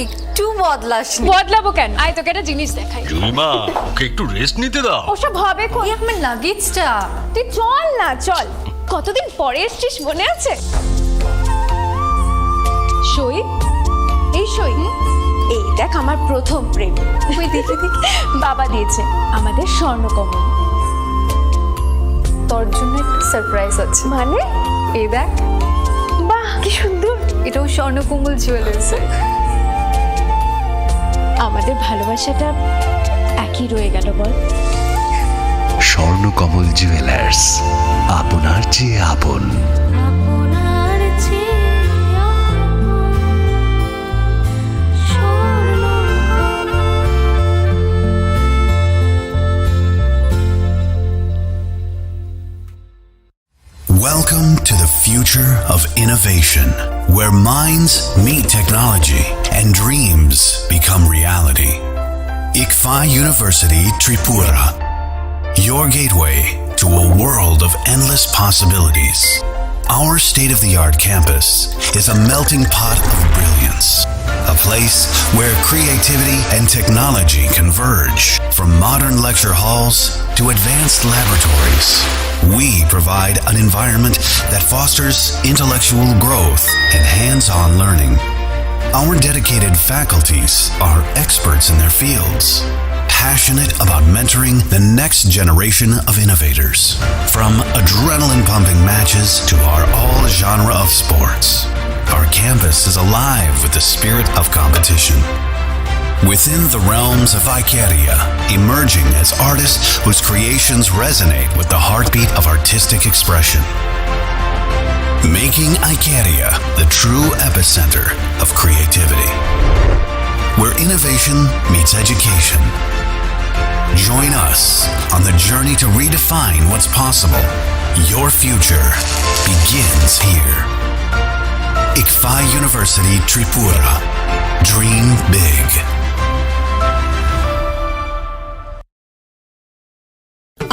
একটু বদলাসনি। বদলাবো কেন? আয় তোকে একটা জিনিস দেখাই। জুলিমা, ওকে একটু রেস্ট নিতে দাও। ওসব হবে কোন? এই আমার লাগেজটা। তুই চল না, চল। কতদিন পরে এসছিস, মনে আছে? সই, এই সই, এই দেখ আমার প্রথম প্রেম। ওই দেখে দেখে বাবা দিয়েছে আমাদের স্বর্ণকমল। তোর জন্য একটা সারপ্রাইজ আছে। মানে? এই দেখ, বাহ কি সুন্দর। এটাও স্বর্ণকমল জুয়েলার্সে। আমাদের ভালোবাসাটা একই রয়ে গেল বল। স্বর্ণকমল জুয়েলার্স, আপনার চেয়ে আপন। Welcome to the future of innovation, where minds meet technology and dreams become reality. ICFA University Tripura, your gateway to a world of endless possibilities. Our state-of-the-art campus is a melting pot of brilliance, a place where creativity and technology converge. From modern lecture halls to advanced laboratories, we provide an environment that fosters intellectual growth and hands-on learning. Our dedicated faculties are experts in their fields, passionate about mentoring the next generation of innovators. From adrenaline-pumping matches to our all-genre of sports, our campus is alive with the spirit of competition. Within the realms of Ikeria, emerging as artists whose creations resonate with the heartbeat of artistic expression. Making Ikeria the true epicenter of creativity, where innovation meets education. Join us on the journey to redefine what's possible. Your future begins here. ICFA University Tripura. Dream big.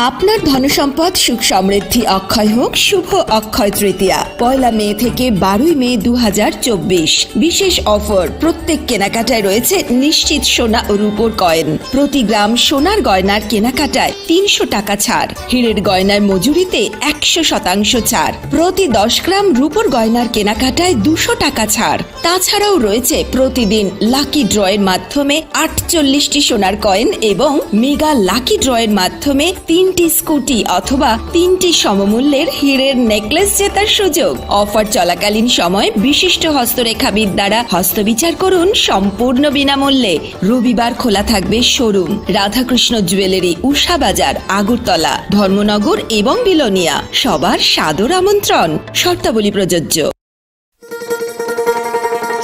আপনার ধনসম্পদ সুখ সমৃদ্ধি অক্ষয় হোক শুভ অক্ষয় তৃতীয়া 1 মে থেকে 12 মে 2024। বিশেষ offer, প্রত্যেক কেনাকাটায় রয়েছে নিশ্চিত সোনা ও রূপোর কয়েন। প্রতি গ্রাম সোনার গয়নার কেনাকাটায় 300 টাকা ছাড়। হীরের গয়নার মজুরিতে 100% ছাড়। প্রতি 10 গ্রাম রূপোর গয়নার কেনাকাটায় 200 টাকা ছাড়। তাছাড়াও রয়েছে প্রতিদিন লাকি ড্রয়ের মাধ্যমে 48টি সোনার কয়েন এবং মেগা লাকি ড্রয়ের মাধ্যমে 3টি স্কুটি অথবা 3টি সমমূল্যের হীরের নেকলেস জেতার সুযোগ। অফার চলাকালীন সময় বিশিষ্ট হস্তরেখাবিদ দ্বারা হস্তবিচার করুন সম্পূর্ণ বিনামূল্যে। রবিবার খোলা থাকবে শোরুম। রাধাকৃষ্ণ জুয়েলারি, উষা বাজার, আগরতলা, ধর্মনগর এবং বিলোনিয়া। সবার সাদর আমন্ত্রণ। শর্তাবলী প্রযোজ্য।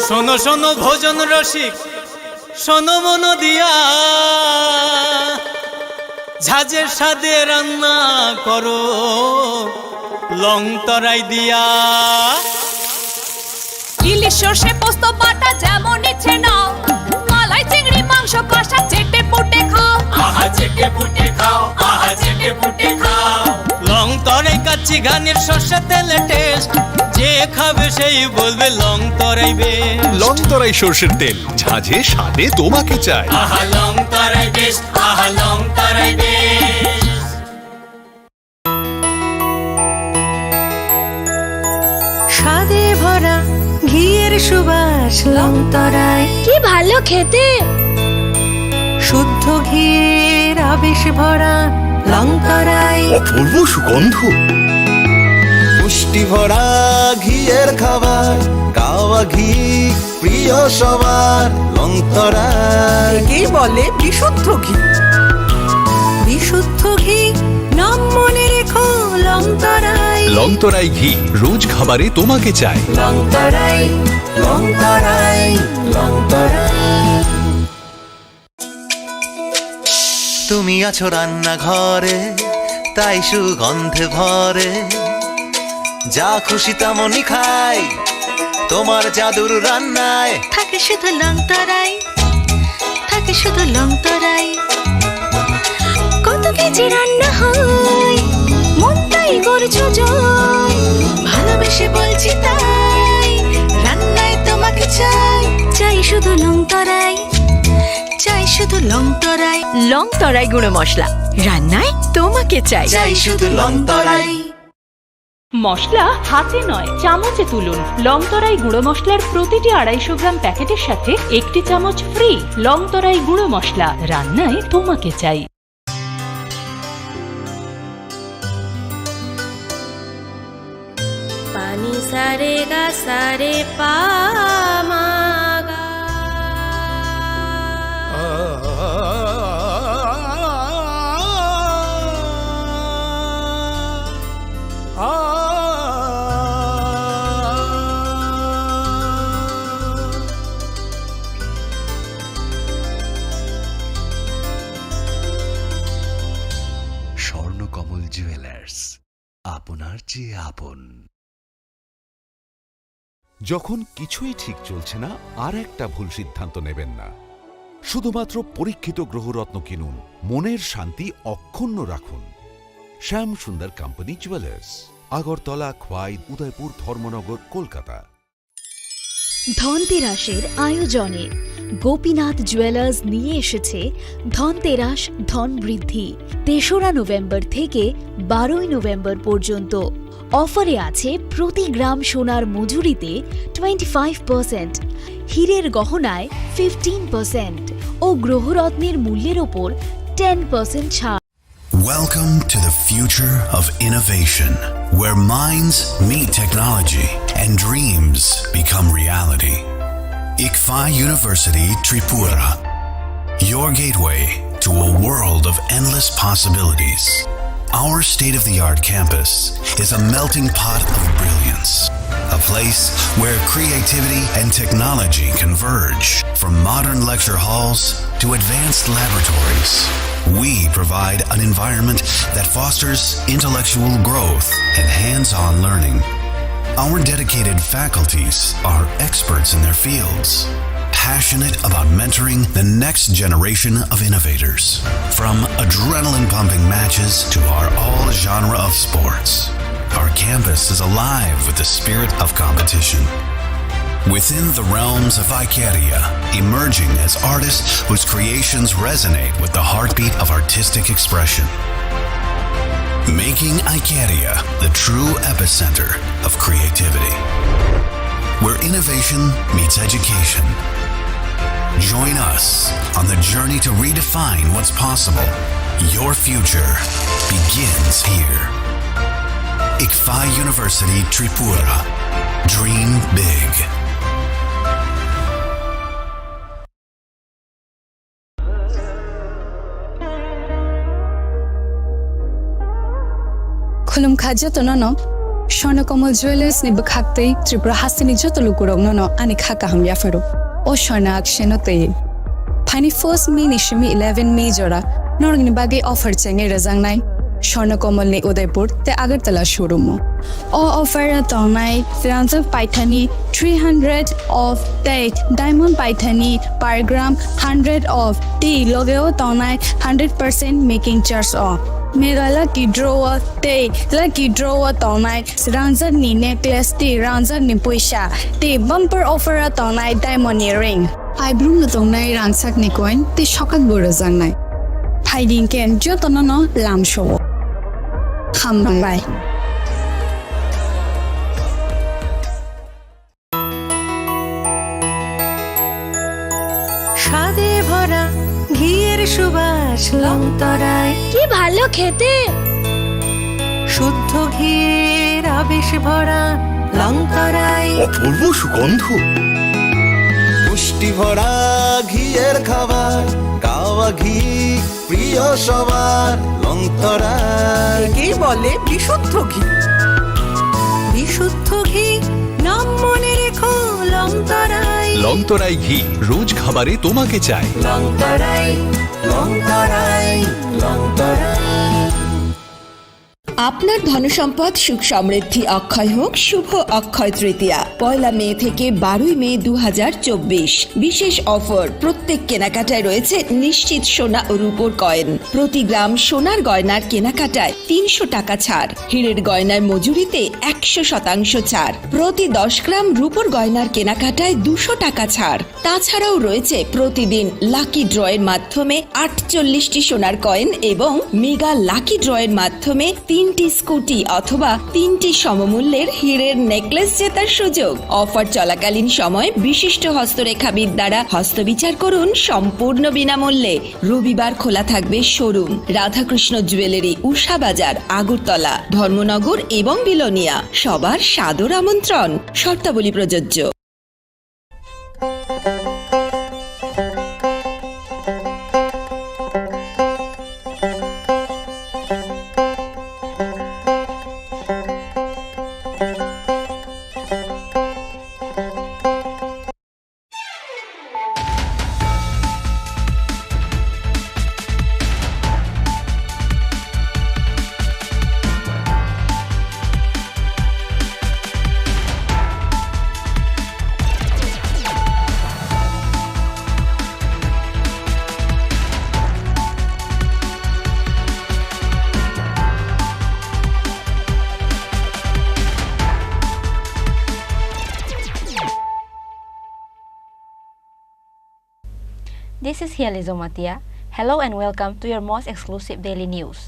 শোনো শোনো ভোজন রসিক, শোনো মন দিয়া, ঝাঁঝের সাদে রান্না করো লং তরাই দিয়া। ইলিশ সর্ষে পোস্ত বাটা যেমন ইচ্ছে নাও, মালাই চিংড়ি মাংস কষা চেটে পুটে খাও। আহা চেটে পুটে খাও, আহা চেটে পুটে খাও। লং তরাই কাচ্চি ঘানির সর্ষে তেলে টেস্ট, যে খাবে সেই বলবে লং তরাই বেশ। লং তরাই সর্ষের তেল, ঝাঁঝে স্বাদে তোমাকে চাই। আহা লং তরাই বেশ, আহা লং তরাই বেশ। স্বাদে ভরা ঘিয়ের সুবাস লং তরাই, কি ভালো খেতে। শুদ্ধ ঘিয়ের আবেশ ভরা লং তরাই, অপূর্ব সুগন্ধ। পুষ্টি ভরা ঘিয়ের খাবার, গাওয়া ঘি প্রিয় সবার লং তরাই। একেই বলে বিশুদ্ধ ঘি। বিশুদ্ধ ঘি নাম মনে রেখো লং তরাই। লং তরাই ঘি রোজ খাবারে তোমাকে চাই। লং তরাই, লং তরাই, লং তরাই। তুমি আছো রান্নাঘরে, তাই সুগন্ধে ভরে, যা খুশি তেমনই খাই তোমার জাদুর রান্নায়। থাকে শুধু লং তরাই, থাকে শুধু লং তরাই। কত কেজি রান্না হয়, মন তাই করছো জয়। ভালোবেসে বলছি তাই, রান্নায় তোমাকে চাই, চাই শুধু লং তরাই, চাই শুধু লং তরাই। লং তরাই গুঁড়ো মশলা, রান্নায় তোমাকে চাই। চাই শুধু লং তরাই। মশলা হাতে নয় চামচে তুলুন। লংতরাই গুঁড়ো মশলার প্রতিটি 250 গ্রাম প্যাকেটের সাথে 1টি চামচ ফ্রি। লংতরাই গুঁড়ো মশলা, রান্নায় তোমাকে চাই। পানি সারে গা সারে পা মা গা। স্বর্ণকমল জুয়েলার্স, আপনার চেয়ে আপন। যখন কিছুই ঠিক চলছে না, আর একটা ভুল সিদ্ধান্ত নেবেন না। শুধুমাত্র পরীক্ষিত গ্রহরত্ন কিনুন, মনের শান্তি অক্ষুণ্ণ রাখুন। শ্যাম সুন্দর কোম্পানি জুয়েলার্স, আগরতলা, খোয়াই, উদয়পুর, ধর্মনগর, কলকাতা। ধনতেরাসের আয়োজনে গোপীনাথ জুয়েলার্স নিয়ে এসেছে ধনতেরাস ধন বৃদ্ধি। 3রা নভেম্বর থেকে 12ই নভেম্বর পর্যন্ত অফারে আছে প্রতি গ্রাম সোনার মজুরিতে 25%, হীরের গহনায় 15% ও গ্রহরত্নের মূল্যের ওপর 10% ছাড়। Welcome to the future of innovation, where minds meet technology and dreams become reality. ICFA University Tripura, your gateway to a world of endless possibilities. Our state-of-the-art campus is a melting pot of brilliance, a place where creativity and technology converge. From modern lecture halls to advanced laboratories, we provide an environment that fosters intellectual growth and hands-on learning. Our dedicated faculties are experts in their fields, passionate about mentoring the next generation of innovators. From adrenaline-pumping matches to our all-genre of sports, our campus is alive with the spirit of competition. Within the realms of Icaria, emerging as artists whose creations resonate with the heartbeat of artistic expression. Making Icaria the true epicenter of creativity, where innovation meets education. Join us on the journey to redefine what's possible. Your future begins here. ICFA University Tripura. Dream big. Khulum khaja to no Swarnakomal Jewelers ni bakhakte Tripura hasini joto lukurog no ani khaka ham yafaro o Swarna akshenote Pani first May ni shimi 11 May jora norgni bagi offer chenge razang nai Swarnakomal ni Udaipur te Agartala showroom o offer tonai Firanza Paithani 300 of date diamond Paithani per gram 100 of tea logeo tonai 100% making charge off Mega lucky draw day, lucky draw tonight. Ranzar ni necklace day, ranzar ni puisha. Day bumper offer a tonight diamond earring. I bloom the tonight ransak ni coin, the shocked burazang night. Hiding can jotono lamb show. Hambangai. স্বাদে ভরা ঘিয়ের সুবাস long তরাই। কি ভালো খেতে, শুদ্ধ ঘিয়ের আবেশ ভরা লং তরাই। অপূর্ব সুগন্ধ, পুষ্টি ভরা ঘিয়ের খাবার, গাওয়া ঘি প্রিয় সবার। লংতরাই একেই বলে বিশুদ্ধ ঘি। বিশুদ্ধ ঘি নাম মনে রেখো লং তরাই। লংতরাই ঘি রোজ খাবারে তোমাকে চাই। লং তরাই, লং তরাই, লং তরাই। আপনার ধনসম্পদ সুখ সমৃদ্ধি অক্ষয় হোক শুভ অক্ষয় তৃতীয়া 1 মে থেকে 12 মে 2024 বিশেষ অফার প্রত্যেক কেনাকাটায় রয়েছে নিশ্চিত সোনা ও রূপোর কয়েন প্রতি গ্রাম সোনার গয়নার কেনাকাটায় 300 টাকা ছাড় হীরের গয়নার মজুরিতে 100% ছাড় প্রতি 10 গ্রাম রূপোর গয়নার কেনাকাটায় 200 টাকা ছাড় তাছাড়াও রয়েছে প্রতিদিন লাকি ড্রয়ের মাধ্যমে 48টি সোনার কয়েন এবং মেগা লাকি ড্রয়ের মাধ্যমে 3টি স্কুটি অথবা 3টি সমমূল্যের হীরের নেকলেস জেতার সুযোগ অফার চলাকালীন সময় বিশিষ্ট হস্তরেখাবিদ দ্বারা হস্তবিচার করুন সম্পূর্ণ বিনামূল্যে রবিবার খোলা থাকবে শোরুম রাধাকৃষ্ণ জুয়েলারি উষা বাজার আগরতলা ধর্মনগর এবং বিলোনিয়া সবার সাদর আমন্ত্রণ শর্তাবলী প্রযোজ্য This is Hiali Zomatia. Hello and welcome to your most exclusive daily news.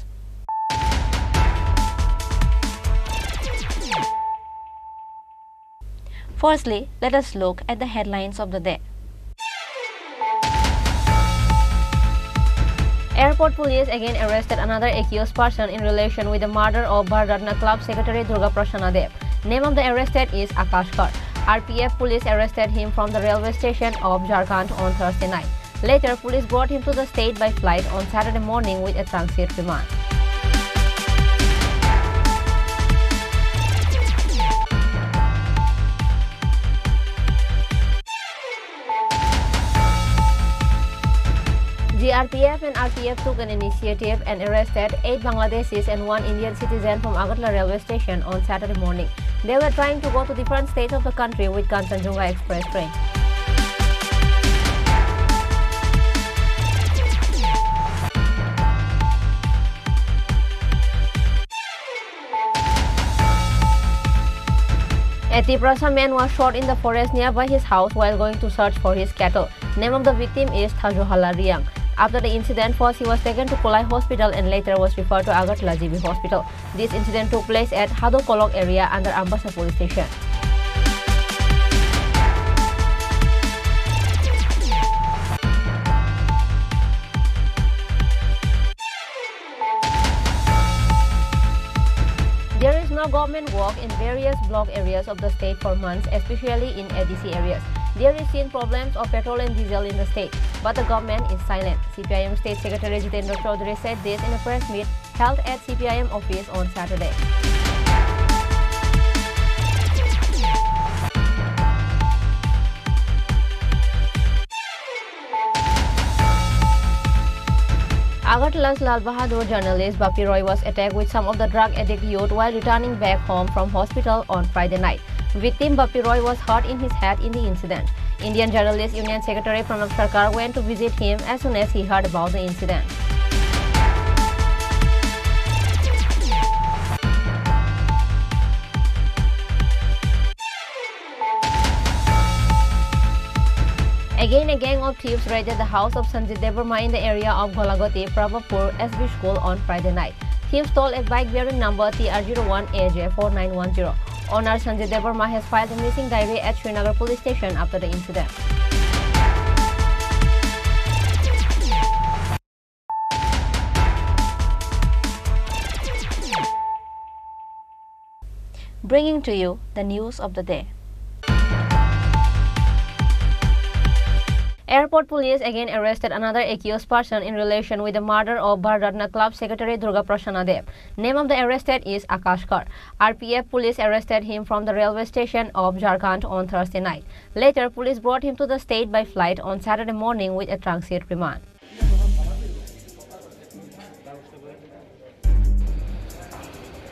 Firstly, let us look at the headlines of the day. Airport police again arrested another accused person in relation with the murder of Bharatna Club Secretary Durga Prasanna Dev. Name of the arrested is Akash Kar. RPF police arrested him from the railway station of Jharkhand on Thursday night. Later, police brought him to the state by flight on Saturday morning with a transit remand. The RPF and RPF took an initiative and arrested 8 Bangladeshis and 1 Indian citizen from Agartala railway station on Saturday morning. They were trying to go to different states of the country with Kanchenjunga Express train. A Tiprasa man was shot in the forest nearby his house while going to search for his cattle. Name of the victim is Thajohala Riang. After the incident, first he was taken to Kolai Hospital and later was referred to Agartala GB Hospital. This incident took place at Hadokolok area under Ambassa police station. There is no government work in various block areas of the state for months, especially in ADC areas. There is seen problems of petrol and diesel in the state, but the government is silent. CPIM State Secretary Jitendra Chaudhary said this in a press meet held at CPIM office on Saturday. Agartala's Lal Bahadur journalist Bapi Roy was attacked with some of the drug addict youth while returning back home from hospital on Friday night. Victim Bapi Roy was hurt in his head in the incident. Indian Journalist Union Secretary Pranab Sarkar went to visit him as soon as he heard about the incident. Again, a gang of thieves raided the house of Sanjit Devarma in the area of Golagoti, Prabhapur SB School on Friday night. Thieves stole a bike bearing number TR01AJ4910. Owner Sanjit Devarma has filed a missing diary at Srinagar police station after the incident. Bringing to you the news of the day. Airport police again arrested another accused person in relation with the murder of Bharatna Club Secretary Durga Prasanna Dev. Name of the arrested is Akash Kar. RPF police arrested him from the railway station of Jharkhand on Thursday night. Later, police brought him to the state by flight on Saturday morning with a transit remand. The 30 years old Bharatna Club Secretary Durga Prasanna Dev was arrested on Saturday morning. He was found guilty of murder. He was charged with murder. He was convicted of murder. He was arrested on Saturday.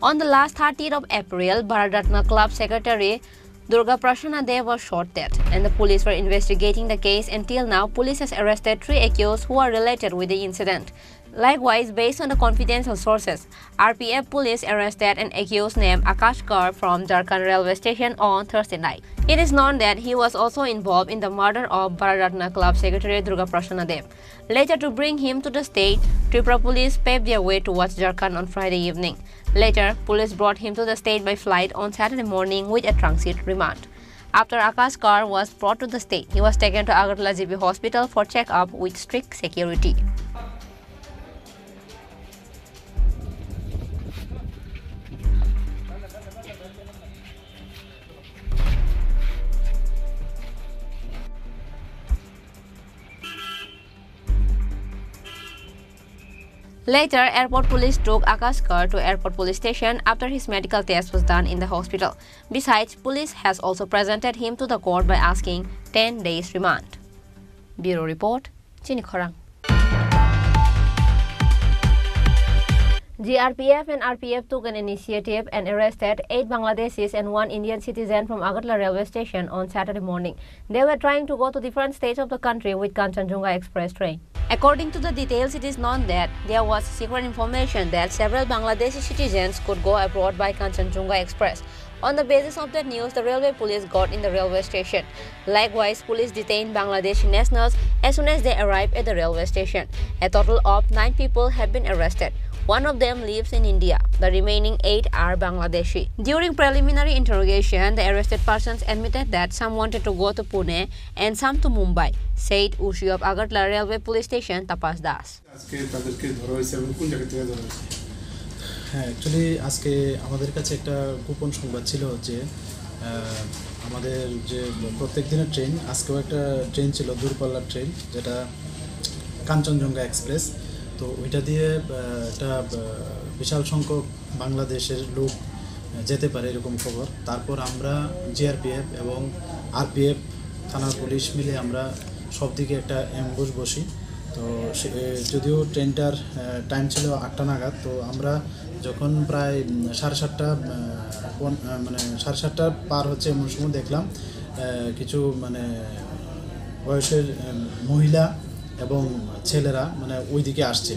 On the last 30th of April, Bharatratna Club Secretary Durga Prasanna Dev was shot dead, and the police were investigating the case. Until now, police has arrested 3 accused who are related with the incident. Likewise, based on the confidential sources, RPF police arrested an accused named Akash Kar from Jharkhand railway station on Thursday night. It is known that he was also involved in the murder of Bharatratna Club Secretary Durga Prasanna Dev. Later, to bring him to the state, Tripura police paved their way towards Jharkhand on Friday evening. Later, police brought him to the state by flight on Saturday morning with a transit remand. After Akash Kar was brought to the state, he was taken to Agartala GB Hospital for check-up with strict security. Later, airport police took Akash Kar to airport police station after his medical test was done in the hospital. Besides, police has also presented him to the court by asking 10 days remand. Bureau Report, Chini Khorang. GRPF and RPF took an initiative and arrested 8 Bangladeshis and 1 Indian citizen from Agartala railway station on Saturday morning. They were trying to go to different states of the country with Kanchenjunga Express train. According to the details, it is known that there was secret information that several Bangladeshi citizens could go abroad by Kanchenjunga Express. On the basis of that news, the railway police got in the railway station. Likewise, police detained Bangladeshi nationals as soon as they arrived at the railway station. A total of 9 people have been arrested. 1 of them lives in India. The remaining 8 are Bangladeshi. During preliminary interrogation, the arrested persons admitted that some wanted to go to Pune and some to Mumbai, said Ushi of Agartala Railway Police Station Tapas Das. হ্যাঁ, actually আজকে আমাদের কাছে একটা গোপন সংবাদ ছিল যে আমাদের যে প্রত্যেক দিনের ট্রেন, আজকেও একটা ট্রেন ছিল দূরপাল্লার ট্রেন, যেটা কাঞ্চনজঙ্ঘা এক্সপ্রেস। তো ওইটা দিয়ে একটা বিশাল সংখ্যক বাংলাদেশের লোক যেতে পারে এরকম খবর। তারপর আমরা জিআরপিএফ এবং আরপিএফ থানার পুলিশ মিলে আমরা সব দিকে একটা অ্যাম্বুশ বসি। তো যদিও ট্রেনটার টাইম ছিল 8টা নাগাদ, তো আমরা যখন প্রায় 7:30 মানে 7:30 পার হচ্ছে এমন সময় দেখলাম কিছু মানে বয়সের মহিলা এবং ছেলেরা মানে ওই দিকে আসছে,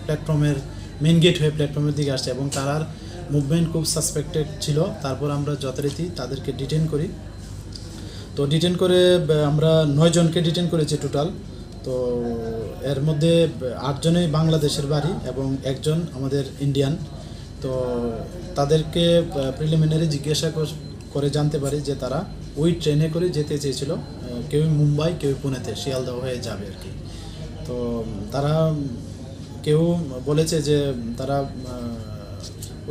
প্ল্যাটফর্মের মেন গেট হয়ে প্ল্যাটফর্মের দিকে আসছে এবং তার মুভমেন্ট খুব সাসপেক্টেড ছিল। তারপর আমরা যথারীতি তাদেরকে ডিটেন করি। তো ডিটেন করে আমরা 9 জনকে ডিটেন করেছি টোটাল। তো এর মধ্যে 8 জনই বাংলাদেশের বাড়ি এবং 1 জন আমাদের ইন্ডিয়ান। তো তাদেরকে প্রিলিমিনারি জিজ্ঞাসা করে জানতে পারি যে তারা ওই ট্রেনে করে যেতে চেয়েছিল, কেউ মুম্বাই কেউ পুনেতে, শিয়ালদহ হয়ে যাবে আর কি। তো তারা কেউ বলেছে যে তারা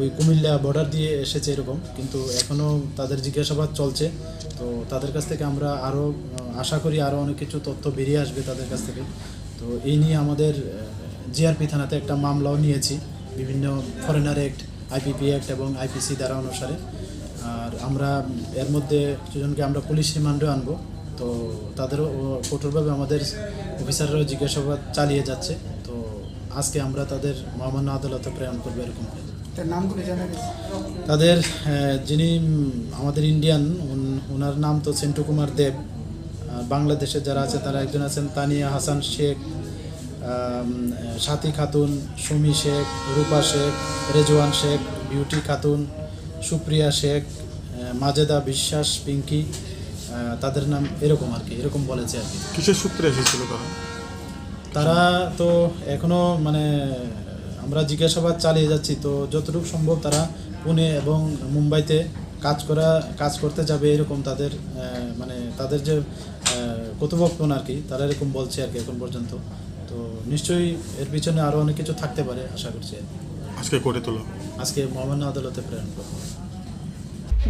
ওই কুমিল্লা বর্ডার দিয়ে এসেছে এরকম, কিন্তু এখনও তাদের জিজ্ঞাসাবাদ চলছে। তো তাদের কাছ থেকে আমরা আরও আশা করি আরও অনেক কিছু তথ্য বেরিয়ে আসবে তাদের কাছ থেকে। তো এই নিয়ে আমাদের জিআরপি থানাতে একটা মামলাও নিয়েছি বিভিন্ন ফরেনার অ্যাক্ট, আইপিপি অ্যাক্ট এবং আইপিসি ধারা অনুসারে। আর আমরা এর মধ্যে কিছুজনকে আমরা পুলিশ রিমান্ডে আনবো। তো তাদেরও কঠোরভাবে আমাদের অফিসাররাও জিজ্ঞাসাবাদ চালিয়ে যাচ্ছে। তো আজকে আমরা তাদের মহামান্য আদালতে প্রেরণ করবো এরকম। তাদের যিনি আমাদের ইন্ডিয়ান, ওনার নাম তো সেন্টু কুমার দেব। বাংলাদেশে যারা আছে তারা একজন আছেন তানিয়া হাসান শেখ, সাথী খাতুন, সুমি শেখ, রূপা শেখ, রেজওয়ান শেখ, বিউটি খাতুন, সুপ্রিয়া শেখ, মাজেদা বিশ্বাস, পিঙ্কি, তাদের নাম এরকম আর কি, এরকম বলেছে আর কি। কিসের সূত্রে এসেছিল তারা? তো এখনও মানে আমরা জিজ্ঞাসাবাদ চালিয়ে যাচ্ছি। তো যতটুকু সম্ভব তারা পুনে এবং মুম্বাইতে কাজ করতে যাবে এরকম তাদের মানে তাদের যে কর্তৃপক্ষ আর কি, তারা এরকম বলছে আর কি এখন পর্যন্ত। তো নিশ্চয়ই এর পিছনে আরও অনেক কিছু থাকতে পারে আশা করছি। আজকে কোর্টে তোলা, আজকে মহামান্য আদালতে প্রেরণ করব।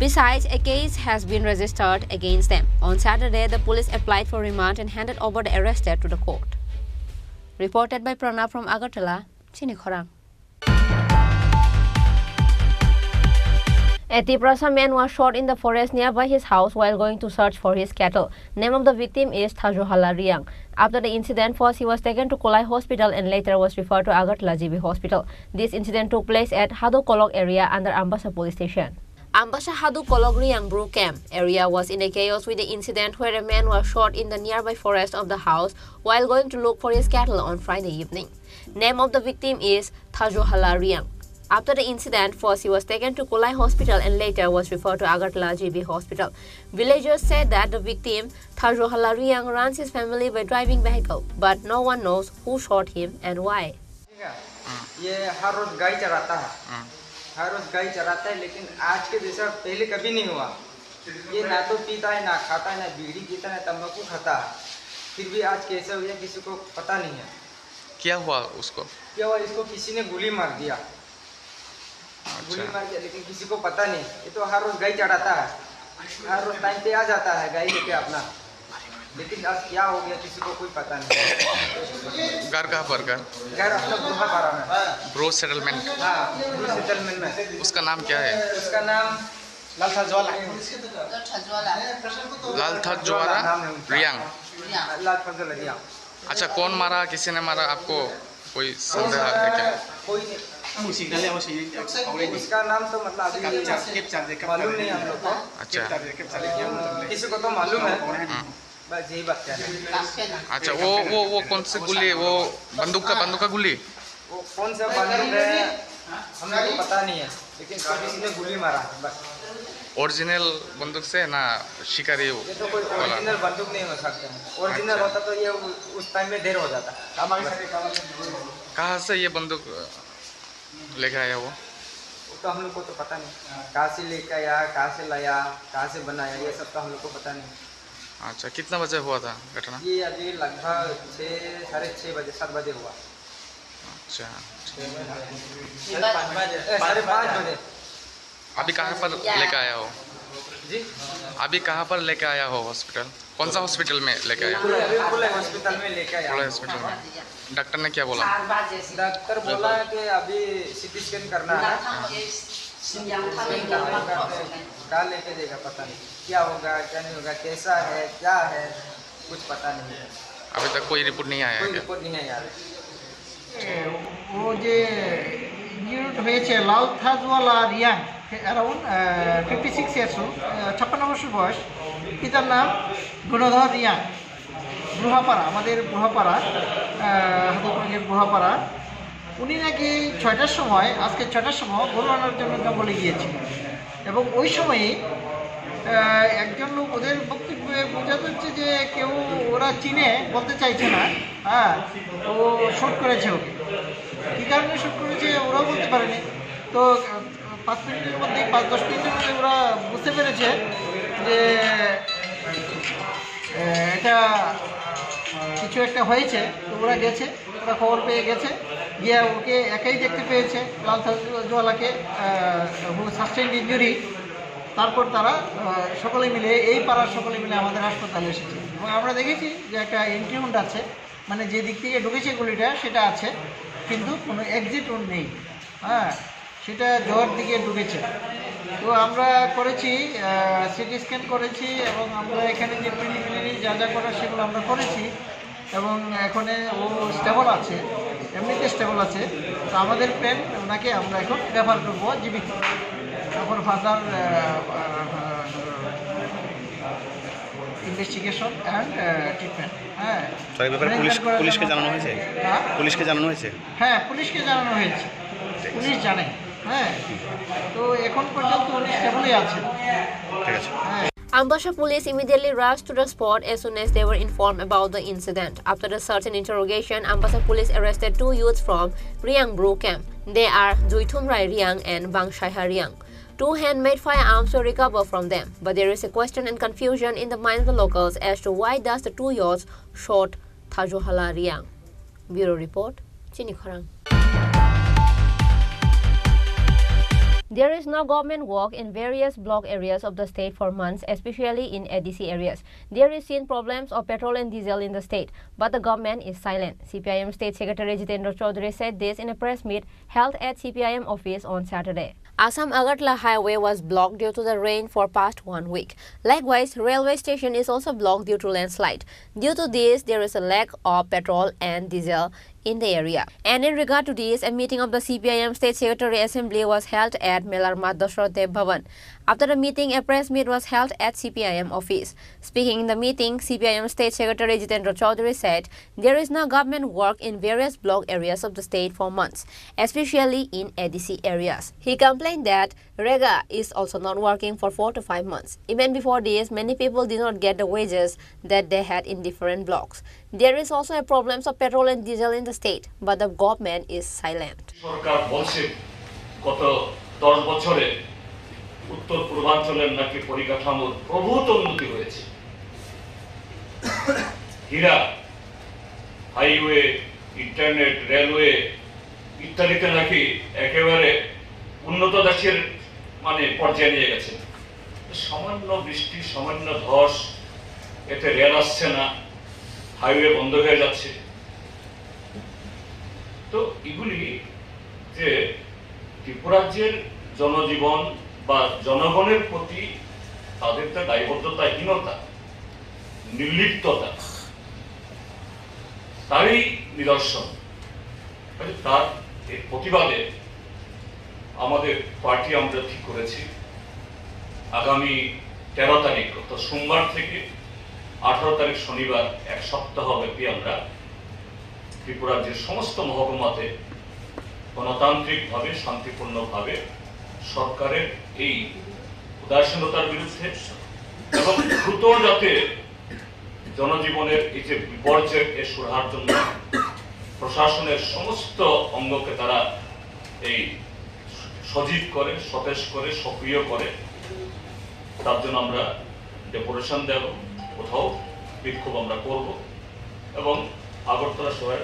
Besides, a case has been registered against them. On Saturday, the police applied for remand and handed over the arrested to the court. Reported by Pranab from Agartala, Chini Khorang. A Tiprasa man was shot in the forest nearby his house while going to search for his cattle. Name of the victim is Thajohala Riang. After the incident, first he was taken to Kolai Hospital and later was referred to Agartala GB Hospital. This incident took place at Hadu Kolok area under Ambassa police station. Ambassa Hadu Kolok Riang Bru Camp area was in a chaos with the incident where a man was shot in the nearby forest of the house while going to look for his cattle on Friday evening. Name of the victim is Thajohala Riang. After the incident, first he was taken to Kolai Hospital and later was referred to Agartala GB Hospital. Villagers said that the victim, Thajohala Riang, runs his family by driving vehicle, but no one knows who shot him and why. ये हर रोज गाय चराता है, हर रोज गाय चराता है, लेकिन आज के जैसा पहले कभी नहीं हुआ। ये ना तो पीता है, ना खाता है, ना बीड़ी पीता है, तंबाकू खाता है, फिर भी आज कैसे हो गया किसी को पता नहीं है। क्या हुआ उसको? क्या हुआ, इसको किसी ने गोली मार दिया। गोली मार दिया, लेकिन किसी को पता नहीं। ये तो हर रोज गाय चढ़ाता है, हर रोज टाइम पे आ जाता है गाय लेके अपना, लेकिन आज क्या हो गया किसी को कोई पता नहीं। घर कहाँ पर? घर अपना ब्रूहापारा में। Bro settlement? हाँ, ब्रू सेटलमेंट में। उसका नाम क्या है? उसका नाम लाल थाजवाला। लाल थाजवाला रियांग। लाल थाजवाला रियांग। अच्छा, कौन मारा, किसी ने मारा, आपको कोई संदेह है क्या? कोई इसका नाम तो मतलब अभी मालूम नहीं हम लोग को। अच्छा, किसी को तो मालूम है, बस यही बात है। अच्छा, वो कौन सी गुली, वो बंदूक का गुली? वो कौन सा बंदूक है हम लोग को पता नहीं है, लेकिन किसी ने गोली मारा है बस। ओरिजिनल बंदूक से ना शिकारी? ये तो कोई ओरिजिनल बंदूक नहीं हो सकता है। ओरिजिनल होता तो ये उस टाइम में देर हो जाता। कहाँ से ये बंदूक लेके आया वो? तो हम लोग को तो पता नहीं, कहाँ से लेके आया, कहाँ से लाया, कहाँ से बनाया, ये सब तो हम लोग को पता नहीं। अच्छा, कितना बजे हुआ था घटना? ये अभी लगभग 6:30 बजे 7 बजे हुआ। अच्छा, 5:30 बजे। अभी कहाँ पर लेके आया हो? जी, अभी कहाँ पर लेके आया हो हॉस्पिटल? कौन सा हॉस्पिटल में लेके आया? खुले हॉस्पिटल में लेके आया। खुले हॉस्पिटल में। डॉक्टर ने क्या बोला? डॉक्टर बोला कि अभी सीटी स्कैन करना है, कहाँ लेके देगा पता नहीं, क्या होगा क्या नहीं होगा, कैसा है क्या है कुछ पता नहीं है। अभी तक कोई रिपोर्ट नहीं आया? कोई रिपोर्ट नहीं है यार। वो जो ইনজিউর্ড হয়েছে লাল থাজওয়ালা রিয়াং, অ্যারাউন্ড 56 ইয়ার্স ওল্ড, 56 বছর বয়স। পিতার নাম গুণধর রিয়াং, ব্রুহাপাড়া, আমাদের ব্রুহাপাড়া, হাতুকরণের ব্রুহাপাড়া। উনি নাকি 6টার সময়, আজকে 6টার সময় গরু আনার জন্য জঙ্গলে গিয়েছিল এবং ওই সময়ই একজন লোক, ওদের বক্তব্যে বোঝা যাচ্ছে যে কেউ ওরা চিনে, বলতে চাইছে না, হ্যাঁ, ও শ্যুট করেছে ওকে। কী কারণে শ্যুট করেছে ওরাও বলতে পারেনি। তো 5 মিনিটের মধ্যেই, 5-10 মিনিটের মধ্যে ওরা বুঝতে পেরেছে যে এটা কিছু একটা হয়েছে। তো ওরা গেছে, ওরা খবর পেয়ে গেছে, গিয়ে ওকে একাই দেখতে পেয়েছে, লাল থাজওয়ালাকে, সাস্টেইনড ইনজুরি। তারপর তারা সকলে মিলে, এই পাড়ার সকলে মিলে আমাদের হাসপাতালে এসেছে এবং আমরা দেখেছি যে একটা এন্ট্রি উন্ড আছে, মানে যে দিক থেকে ঢুকেছে গুলিটা সেটা আছে, কিন্তু কোনো এক্সিট উন্ড নেই। হ্যাঁ, সেটা জ্বর দিকে ঢুকেছে। তো আমরা করেছি, সিটি স্ক্যান করেছি এবং আমরা এখানে যে প্রিলিমিনারি যা যা করার সেগুলো আমরা করেছি এবং এখানে ও স্টেবল আছে, এমনিতে স্টেবল আছে। তো আমাদের প্ল্যান, ওনাকে আমরা এখন রেফার করবো জীবিত, এখন ফার্দার ইনভেস্টিগেশন অ্যান্ড ট্রিটমেন্ট। হ্যাঁ, পুলিশকে জানানো হয়েছে? পুলিশকে জানানো হয়েছে? হ্যাঁ, পুলিশকে জানানো হয়েছে, পুলিশ জানে। হ্যাঁ, তো এখন পর্যন্ত উনি স্টেবলই আছে। ঠিক আছে। Ambassa police immediately rushed to the spot as soon as they were informed about the incident. After the search and interrogation, Ambassa police arrested 2 youths from Riang Bru camp. They are Duithum Rai Riang and Bang Shaiha Riang. 2 handmade firearms were recovered from them, but there is a question and confusion in the minds of the locals as to why does the 2 youths shot Thajohala Riang. Bureau report, Chini Kharang. There is no government work in various block areas of the state for months, especially in ADC areas. There is seen problems of petrol and diesel in the state, but the government is silent. CPIM State Secretary Jitendra Chaudhary said this in a press meet held at CPIM office on Saturday. Assam-Agartala highway was blocked due to the rain for past 1 week. Likewise, railway station is also blocked due to landslide. Due to this, there is a lack of petrol and diesel in the area. And in regard to this, a meeting of the CPIM State Secretary Assembly was held at Melarmat Dashrath Dev Bhavan. After the meeting, a press meet was held at CPIM office. Speaking in the meeting, CPIM State Secretary Jitendra Chaudhary said there is no government work in various block areas of the state for months, especially in ADC areas. He complained that Rega is also not working for 4 to 5 months. Even before this, many people did not get the wages that they had in different blocks. There is also a problem of petrol and diesel in the state, but the government is silent. সরকার বলছে গত 10 বছরে উত্তর পূর্বাঞ্চলের নাকি পরিকাঠামোর প্রভূত উন্নতি হয়েছে। হীরা, হাইওয়ে, ইন্টারনেট, রেলওয়ে ইত্যাদিতে নাকি একেবারে উন্নত দেশের মানে পর্যায়ে নিয়ে গেছে। সামান্য বৃষ্টি, সামান্য ধস, এতে রেল আসছে না, হাইওয়ে বন্ধ হয়ে যাচ্ছে। তো এগুলি যে ত্রিপুরাজ্যের জনজীবন বা জনগণের প্রতি তাদের তো দায়বদ্ধতাহীনতা, নির্লিপ্ততা, তারই নিদর্শন। তার এর প্রতিবাদে আমাদের পার্টি আমরা ঠিক করেছি আগামী 13 তারিখ অর্থাৎ সোমবার থেকে 18 তারিখ শনিবার এক সপ্তাহ ব্যাপী আমরা ত্রিপুরার সমস্ত মহকুমাতে গণতান্ত্রিকভাবে শান্তিপূর্ণভাবে সরকারের এই উদাসীনতার বিরুদ্ধে এবং দ্রুত যাতে জনজীবনের এই যে বিপর্যয় এর সুরাহার জন্য প্রশাসনের সমস্ত অঙ্গকে তারা এই সজীব করে, সতেজ করে, সক্রিয় করে, তার জন্য আমরা ডেপুটেশন দেব, কোথাও বিক্ষোভ আমরা করব এবং আগরতলা শহরে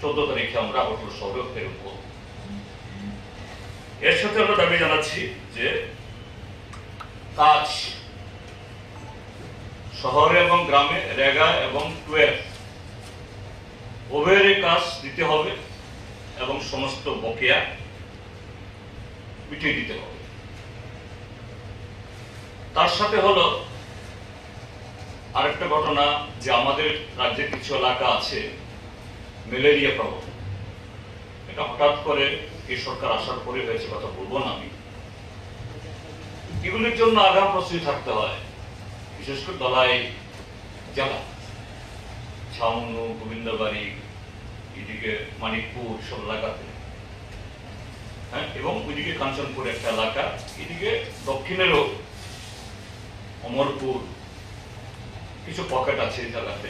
14 তারিখে আমরা আগরতলা শহরে প্রেরণ করব। এর সাথে আমরা দাবি জানাচ্ছি যে কাজ শহরে এবং গ্রামে রেগা এবং 12 উভয়ের কাজ দিতে হবে এবং সমস্ত বকেয়া মিটিয়ে দিতে হবে। তার সাথে হলো আরেকটা ঘটনা যে আমাদের রাজ্যে কিছু এলাকা আছে ম্যালেরিয়া প্রবণ। এটা হঠাৎ করে এই সরকার আসার পরে হয়েছে, কথা বলবো না আমি। এগুলির জন্য আগাম প্রস্তুতি থাকতে হয়, বিশেষ করে দলাই জেলা, ছাউনু, গোবিন্দবাড়ি, এদিকে মানিকপুর সব এলাকাতে, হ্যাঁ, এবং ওইদিকে কাঞ্চনপুর একটা এলাকা, এদিকে দক্ষিণেরও অমরপুর কিছু পকেট আছে এই জায়গাতে।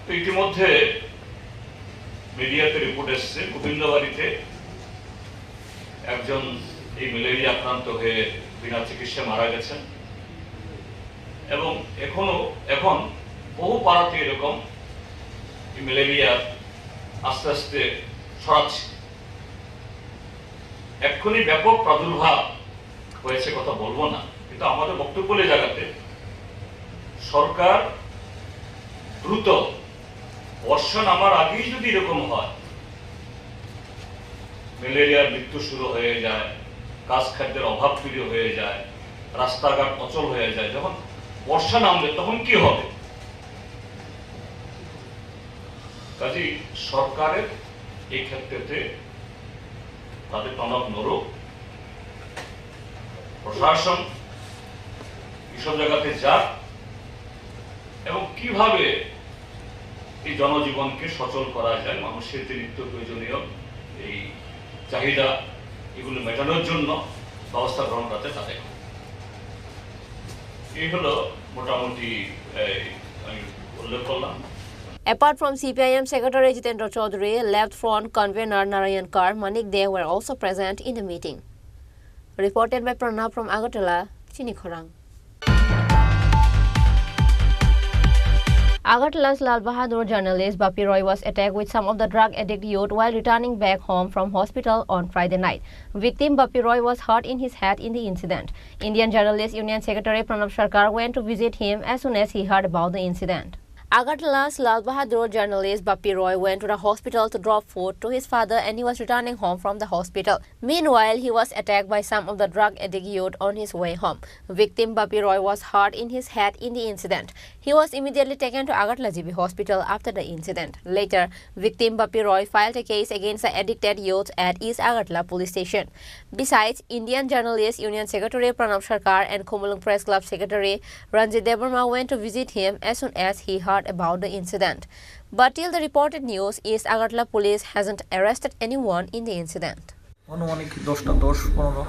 তো ইতিমধ্যে মিডিয়াতে রিপোর্ট এসছে গোবিন্দবাড়িতে একজন এই ম্যালেরিয়া আক্রান্ত হয়ে বিনা চিকিৎসায় মারা গেছেন এবং এখন বহু পাড়াতে এরকম ম্যালেরিয়া আস্তে আস্তে ছড়াচ্ছে। এক্ষুনি ব্যাপক প্রাদুর্ভাব হয়েছে, কথা বলবো না, কিন্তু আমাদের বক্তব্য এই জায়গাতে সরকার দ্রুত বর্ষা নামার আগেই যদি এরকম হয়, ম্যালেরিয়ার মৃত্যু শুরু হয়ে যায়, কাজ খাদ্যের অভাব তৈরি হয়ে যায়, রাস্তাঘাট অচল হয়ে যায়, যখন বর্ষা নামবে তখন কি হবে? কাজেই সরকারের এই ক্ষেত্রে তাদের টনক নড়ুক, প্রশাসন এসব জায়গাতে যাক এবং কিভাবে এই জনজীবনকে সচল করা যায়, মানুষের যে নিত্য প্রয়োজনীয় এই চাহিদা এগুলো মেটানোর জন্য ব্যবস্থা গ্রহণ করতে তা দেখো। এই হলো মোটামুটি আমি উল্লেখ করলাম। Apart from CPIM Secretary Jitendra Chaudhary, Left Front Convener Narayan Kar, Manik Dey were also present in the meeting. Reported by Pranav from Agartala, Chinikhorang. Agartala's Lal Bahadur journalist Bapi Roy was attacked with some of the drug addict youth while returning back home from hospital on Friday night. Victim Bapi Roy was hurt in his head in the incident. Indian Journalist Union Secretary Pranav Sarkar went to visit him as soon as he heard about the incident. Agartala's Lal Bahadur journalist Bappi Roy went to the hospital to drop food to his father and he was returning home from the hospital. Meanwhile, he was attacked by some of the drug addict youth on his way home. Victim Bappi Roy was hurt in his head in the incident. He was immediately taken to Agartala GB hospital after the incident. Later, victim Bappi Roy filed a case against the addicted youth at East Agartala police station. Besides, Indian Journalists Union Secretary Pranab Sarkar and Kumulung Press Club Secretary Ranjit Debarma went to visit him as soon as he heard about the incident. But till the reported news, East Agartala police hasn't arrested anyone in the incident. অনুমানিক 10টা 10-15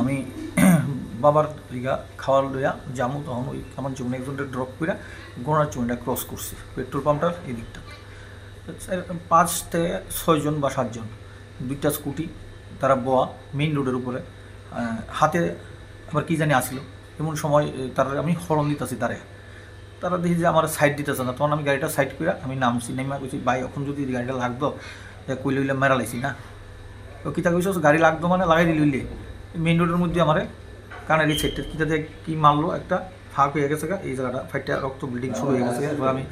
আমি বাবার Riga খাওয়ার লইয়া জামু তখন ওই আমার জীবনে একজনটা ড্রপ করে গোড়ার চুনিটা ক্রস করছি পেট্রোল পাম্পটার এই দিকটা 5 থেকে 6 জন বা 7 জন দুইটা স্কুটি তারা বোয়া মেইন রোডের উপরে হাতে আবার কি জানি আসলো এমন সময় তারা আমি হরন দিতেছি তারা দেখি যে আমার সাইড দিতেছে না তখন আমি গাড়িটা সাইড করে আমি নামছি নেমে কইছি ভাই এখন যদি গাড়িটা লাগতো কইলে হইলে মেরা লাইছি না ও কিতা কইছ গাড়ি লাগতো মানে লাগাই দিলে মেইন রোডের মধ্যে আমার কানের এই সাইডটা কিতাতে কি মারলো একটা ফাঁক হয়ে গেছে এই জায়গাটা ফাইটটা রক্ত ব্লিডিং শুরু হয়ে গেছে এবার আমি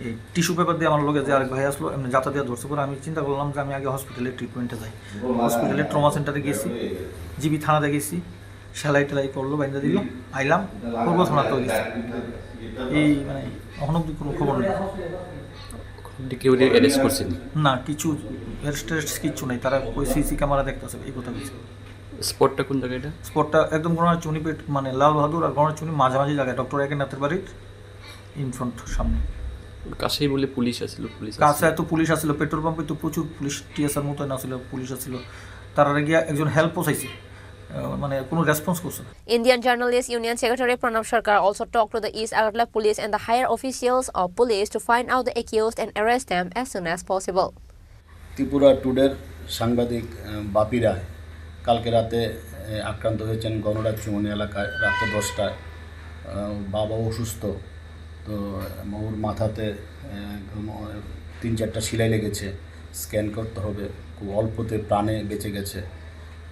এই টিস্যু পেপার দিয়ে আমার লোকে যে আরেক ভাই আসলো এমনি যাতা দিয়ে ধরছে পরে আমি চিন্তা করলাম যে আমি আগে হসপিটালে ট্রিটমেন্টে যাই হসপিটালে ট্রমা সেন্টারে গেছি জিবি থানাতে গেছি সেলাই টেলাই করলো বাইন্দা দিল আইলাম পূর্ব থানাতে গেছি এই মানে এখন অব্দি কোনো খবর নেই না কিছু অ্যারেস্ট কিচ্ছু নেই তারা ওই সিসি ক্যামেরা দেখতেছে এই কথা বলছে স্পটটা কোন জায়গায় এটা স্পটটা একদম গণনার চুনি পেট মানে লাল বাহাদুর আর গণনার চুনি মাঝামাঝি জায়গায় ডক্টর একেনাথের বাড়ির ইন ফ্রন্ট সামনে কাছেই বলে পুলিশ আসছিল কাছে এত পুলিশ আসছিল পেট্রোল পাম্পে তো প্রচুর পুলিশ টিএসআর মতো আসছিল পুলিশ আসছিল তারা গিয়া একজন হেল্প পৌঁছাইছে মানে কোনো রেসপন্স করছে না Indian Journalists Union Secretary Pranab Sarkar also talked to the East Agartala police and the higher officials of police to find out the accused and arrest them as soon as possible. Tripura টুডের সাংবাদিক বাপি রায় কালকে রাতে আক্রান্ত হয়েছেন গণরাজ চুমনি এলাকায় রাতে 10টায় বাবা অসুস্থ তো ওর মাথাতে 3-4টা সেলাই লেগেছে স্ক্যান করতে হবে খুব অল্পতে প্রাণে বেঁচে গেছে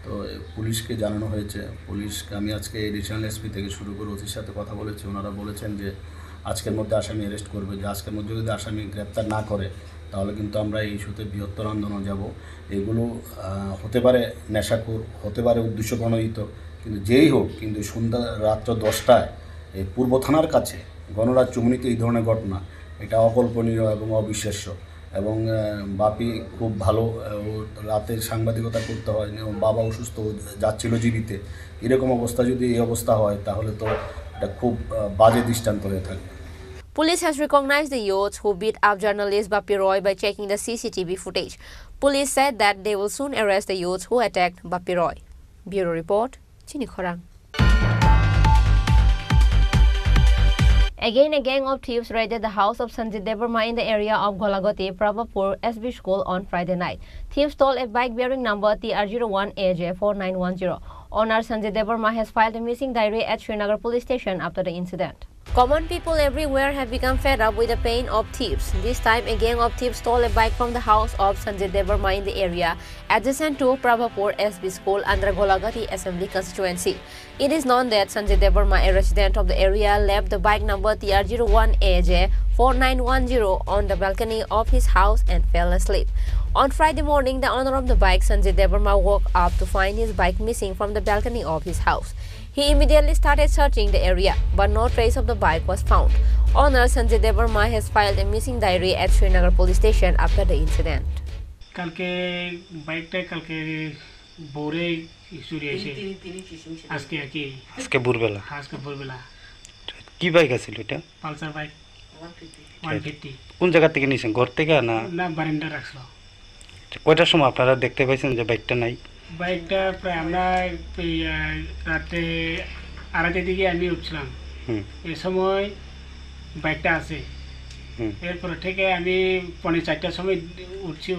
তো পুলিশকে জানানো হয়েছে পুলিশকে আমি আজকে এডিশনাল এসপি থেকে শুরু করে ওসির সাথে কথা বলেছি ওনারা বলেছেন যে আজকের মধ্যে আসামি অ্যারেস্ট করবে যে আজকের মধ্যে যদি আসামি গ্রেপ্তার না করে তাহলে কিন্তু আমরা এই ইস্যুতে বৃহত্তর আন্দোলন যাব এগুলো হতে পারে নেশাখোর হতে পারে উদ্দেশ্য প্রণোদিত কিন্তু যেই হোক কিন্তু সন্ধ্যা রাত্র 10টায় এই পূর্ব থানার কাছে গণরাজ চুমনিতে এই ধরনের ঘটনা এটা অকল্পনীয় এবং অবিশ্বাস্য এবং বাপি খুব ভালো রাতের সাংবাদিকতা করতে হয় এবং বাবা অসুস্থ যাচ্ছিল জীবিতে এরকম অবস্থা যদি এই অবস্থা হয় তাহলে তো এটা খুব বাজে দৃষ্টান্ত হয়ে থাকবে Police has recognized the youths who beat up journalist Bappi Roy by checking the CCTV footage. Police said that they will soon arrest the youths who attacked Bappi Roy. Bureau Report, Chini Khorang. Again, a gang of thieves raided the house of Sanjit Debarma in the area of Golagoti, Prabhapur, SB School on Friday night. Thieves stole a bike bearing number TR01AJ4910. Owner Sanjit Debarma has filed a missing diary at Srinagar police station after the incident. Common people everywhere have become fed up with the pain of thieves. This time, a gang of thieves stole a bike from the house of Sanjit Debarma in the area adjacent to Prabhapur SB School under Golagati Assembly constituency. It is known that Sanjit Debarma, a resident of the area, left the bike number TR01AJ4910 on the balcony of his house and fell asleep. On Friday morning, the owner of the bike, Sanjit Debarma, woke up to find his bike missing from the balcony of his house. He immediately started searching the area, but no trace of the bike was found. Owner Sanjit Debarma has filed a missing diary at Srinagar police station after the incident. কালকে বাইকটা কালকে ভোরে চুরি হয়েছে আজকে আর কি আজকে ভোরবেলা কি বাইক আছিল এটা পালসার বাইক 150 কোন জায়গা থেকে নিয়েছেন ঘর থেকে না না বারান্দা রাখছিল কয়টার সময় আপনারা দেখতে পাইছেন যে বাইকটা নাই বাইকটা প্রায় আমরা রাতে 2:30 দিকে আমি উঠছিলাম এই সময় বাইকটা আছে এরপরে থেকে আমি 4:45টার সময় উঠছি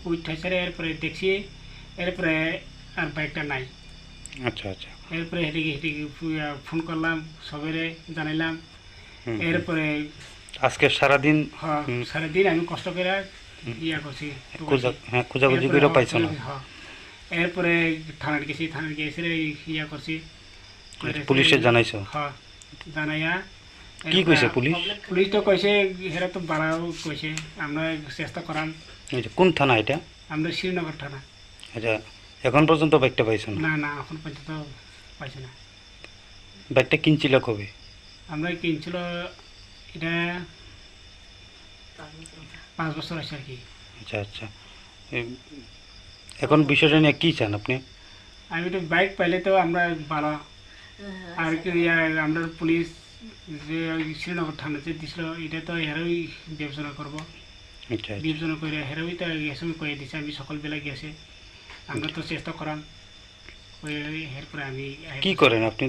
উঠেছে এরপরে দেখছি এরপরে আর বাইকটা নাই আচ্ছা আচ্ছা এরপরে হেঁটে ফোন করলাম সবেরে জানাইলাম এরপরে আজকে সারাদিন আমি কষ্ট করে ইয়া করছি খোঁজাখুঁজি করে পাইছো না এরপরে থানার গেছি ইয়া করছি পুলিশে জানাইছো জানাইয়া কি কইছে পুলিশ? পুলিশ তো কইছে হেরা তো বাড়াও কইছে, আমরা চেষ্টা করাম। আচ্ছা, কোন থানা এটা? আমরা শ্রীনগর থানা। আচ্ছা, এখন পর্যন্ত বাইকটা পাইছেন? না না, এখন পর্যন্ত পাইছে না। বাইকটা কিনছিল কবে? আমরা কিনছিল এটা 5 বছর আছে আর কি। আচ্ছা আচ্ছা, এখন বিষয়টা নিয়ে কী চান আপনি? আমি তো বাইক পাইলে তো আমরা ভালো, আর কি আমরা পুলিশ যে শ্রীনগর থানাতে দিছিল এটা তো হেরাই বিবেচনা করবো। আচ্ছা, বিবেচনা করে হেরাই তো এসময় কয়ে দিছে, আমি সকালবেলা গেছে, আমরা তো চেষ্টা করাম। এরপরে আমি কি করেন আপনি?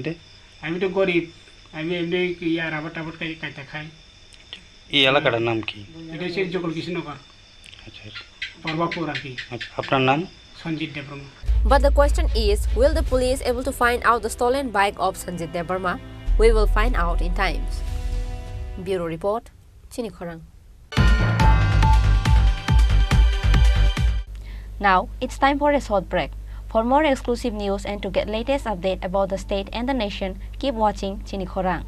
আমি তো গরিব, আমি এমনি রাবার টাবার কাইতে খাই। এই এলাকাটার নাম কি? এটা হচ্ছে জগল কৃষ্ণনগর। আচ্ছা আচ্ছা, পর্বাপুর আর কি। আচ্ছা, আপনার নাম? Sanjit Debbarma. But the question is, will the police able to find out the stolen bike of Sanjit Debarma? We will find out in times. Bureau Report, Chini Khorang. Now, it's time for a short break. For more exclusive news and to get latest update about the state and the nation, keep watching Chini Khorang.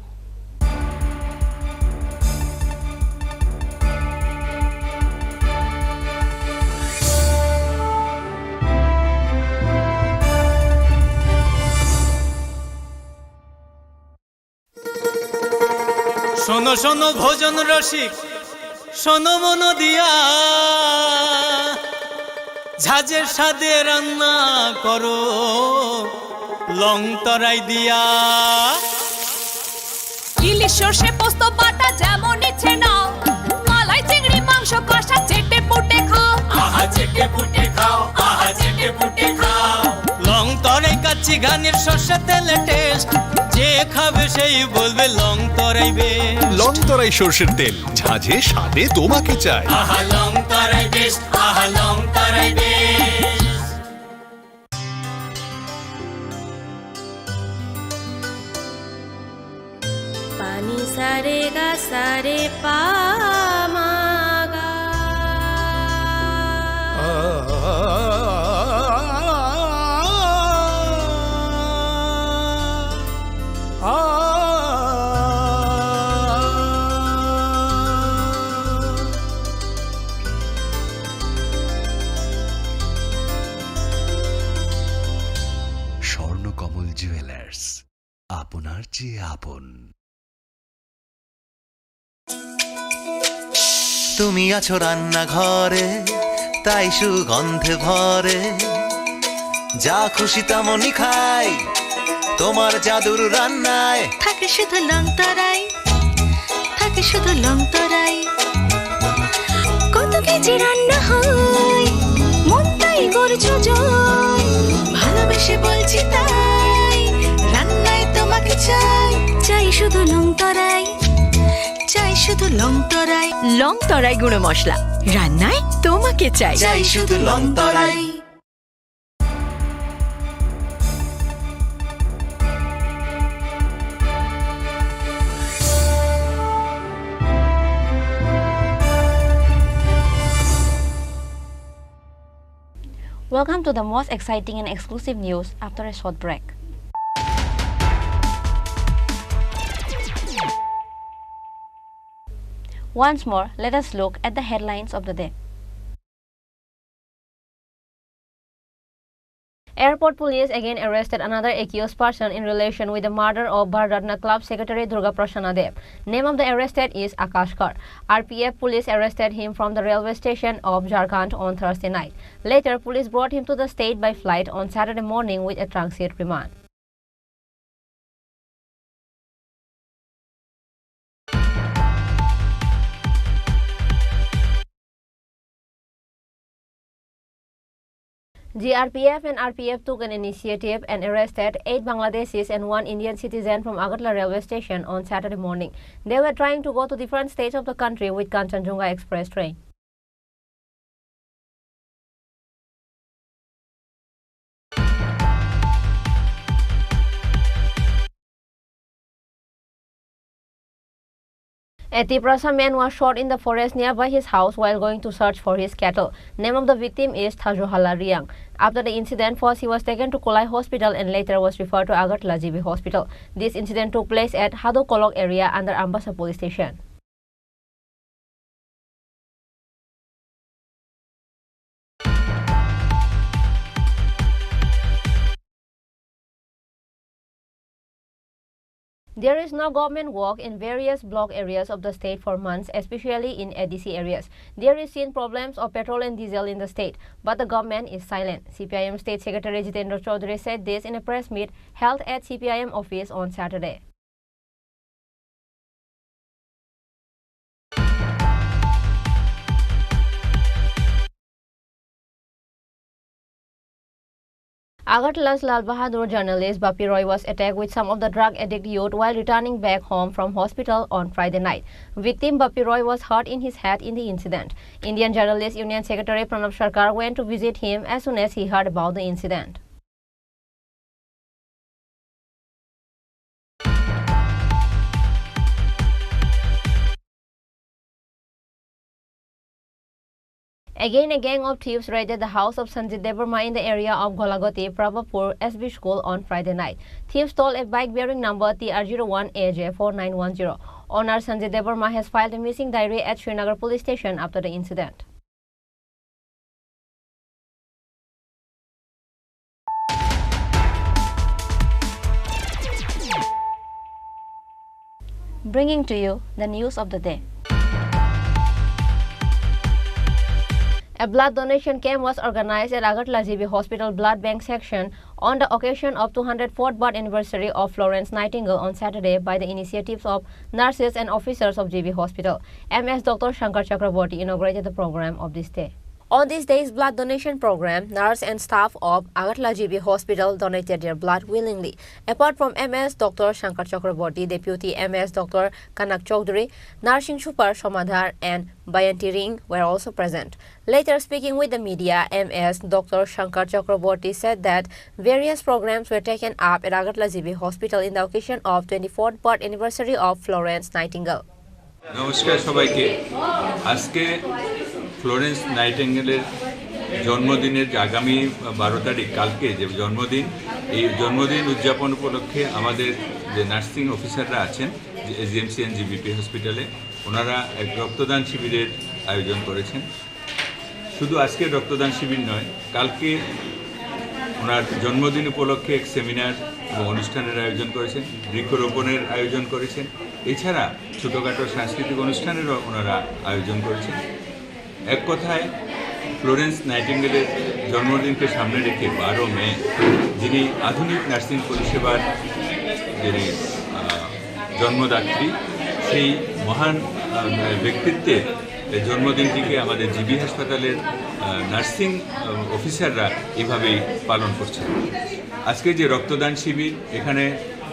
শোনো শোনো ভোজন রসিক, শোনো মন দিয়া, ঝাঁঝের স্বাদে রান্না করো লং তরাই দিয়া। ইলিশ সর্ষে পোস্ত বাটা যেমন ইচ্ছে নাও, মালাই চিংড়ি মাংস কষা চেটে পুটে খাও, আহা চেটে পুটে খাও, আহা চেটে পুটে খাও। লং তরাই কাচ্চি ঘানির সর্ষে তেলে টেস্ট, যে খাবে সেই বলবে লং তরাই বেশ। লং তরাই সর্ষের তেল, ঝাঁঝে স্বাদে তোমাকে চাই। আহা লং তরাই বেশ, আহা লং তরাই বেশ। পানি সারে গা সারে পা মা গা। স্বর্ণকমল জুয়েলার্স, আপনার চেয়ে আপন। তুমি আছো রান্নাঘরে, তাই সুগন্ধে ভরে, যা খুশি তেমনই খাই তোমার জাদুর রান্নায়। থাকে শুধু লং তরাই, থাকে শুধু লং তরাই। কত কেজি রান্না হয়, মন তাই করছো জয়। ভালোবেসে বলছি তাই, রান্নায় তোমাকে চাই। চাই শুধু লং তরাই, চাই শুধু লং তরাই। লং তরাই গুঁড়ো মশলা, রান্নায় তোমাকে চাই। চাই শুধু long Terai. Welcome to the most exciting and exclusive news after a short break. Once more, let us look at the headlines of the day. Airport police again arrested another accused person in relation with the murder of Bharatna Club Secretary Durga Prasanna Dev. Name of the arrested is Akash Kar. RPF police arrested him from the railway station of Jharkhand on Thursday night. Later, police brought him to the state by flight on Saturday morning with a transit remand. GRPF and RPF took an initiative and arrested 8 Bangladeshis and 1 Indian citizen from Agartala railway station on Saturday morning. They were trying to go to different states of the country with Kanchenjunga Express train. A Tiprasa man was shot in the forest nearby his house while going to search for his cattle. Name of the victim is Thajohala Riang. After the incident, first he was taken to Kolai Hospital and later was referred to Agartala GB Hospital. This incident took place at Hadokolok area under Ambassa police station. There is no government work in various block areas of the state for months, especially in ADC areas. There is seen problems of petrol and diesel in the state, but the government is silent. CPIM State Secretary Jitendra Chaudhary said this in a press meet held at CPIM office on Saturday. Agartala's Lal Bahadur journalist Bapi Roy was attacked with some of the drug addict youth while returning back home from hospital on Friday night. Victim Bapi Roy was hurt in his head in the incident. Indian Journalist Union Secretary Pranab Sarkar went to visit him as soon as he heard about the incident. Again, a gang of thieves raided the house of Sanjit Devarma in the area of Golagoti, Prabhapur SB School on Friday night. Thieves stole a bike bearing number TR01AJ4910. Owner Sanjit Devarma has filed a missing diary at Srinagar police station after the incident. Bringing to you the news of the day. A blood donation camp was organized at Agartala GB Hospital Blood Bank section on the occasion of 204th birth anniversary of Florence Nightingale on Saturday by the initiatives of nurses and officers of GB Hospital. MS Dr. Shankar Chakraborty inaugurated the program of this day. On this day's blood donation program, nurse and staff of Agartala GB Hospital donated their blood willingly. Apart from MS Dr. Shankar Chakraborty, Deputy MS Dr. Kanak Chaudhary, Nursing Super Somadhar and Bayanti Ring were also present. Later, speaking with the media, MS Dr. Shankar Chakraborty said that various programs were taken up at Agartala GB Hospital in the occasion of 24th birth anniversary of Florence Nightingale. নমস্কার সবাইকে আজকে Florence নাইটিঙ্গেলের জন্মদিনের আগামী 12 তারিখ কালকে যে জন্মদিন এই জন্মদিন উদযাপন উপলক্ষে আমাদের যে নার্সিং অফিসাররা আছেন জিএমসি এন্ড জিবিপি হসপিটালে ওনারা এক রক্তদান শিবিরের আয়োজন করেছেন শুধু আজকে রক্তদান শিবির নয় কালকে ওনার জন্মদিন উপলক্ষে এক সেমিনার এবং অনুষ্ঠানের আয়োজন করেছেন বৃক্ষরোপণের আয়োজন করেছেন এছাড়া ছোটোখাটো সাংস্কৃতিক অনুষ্ঠানেরও ওনারা আয়োজন করেছেন এক কথায় ফ্লোরেন্স নাইটিঙ্গেলের জন্মদিনকে সামনে রেখে 12 মে যিনি আধুনিক নার্সিং পরিষেবার যিনি জন্মদাত্রী সেই মহান ব্যক্তিত্বের জন্মদিনটিকে আমাদের জিবি হাসপাতালের নার্সিং অফিসাররা এভাবেই পালন করছেন আজকে যে রক্তদান শিবির এখানে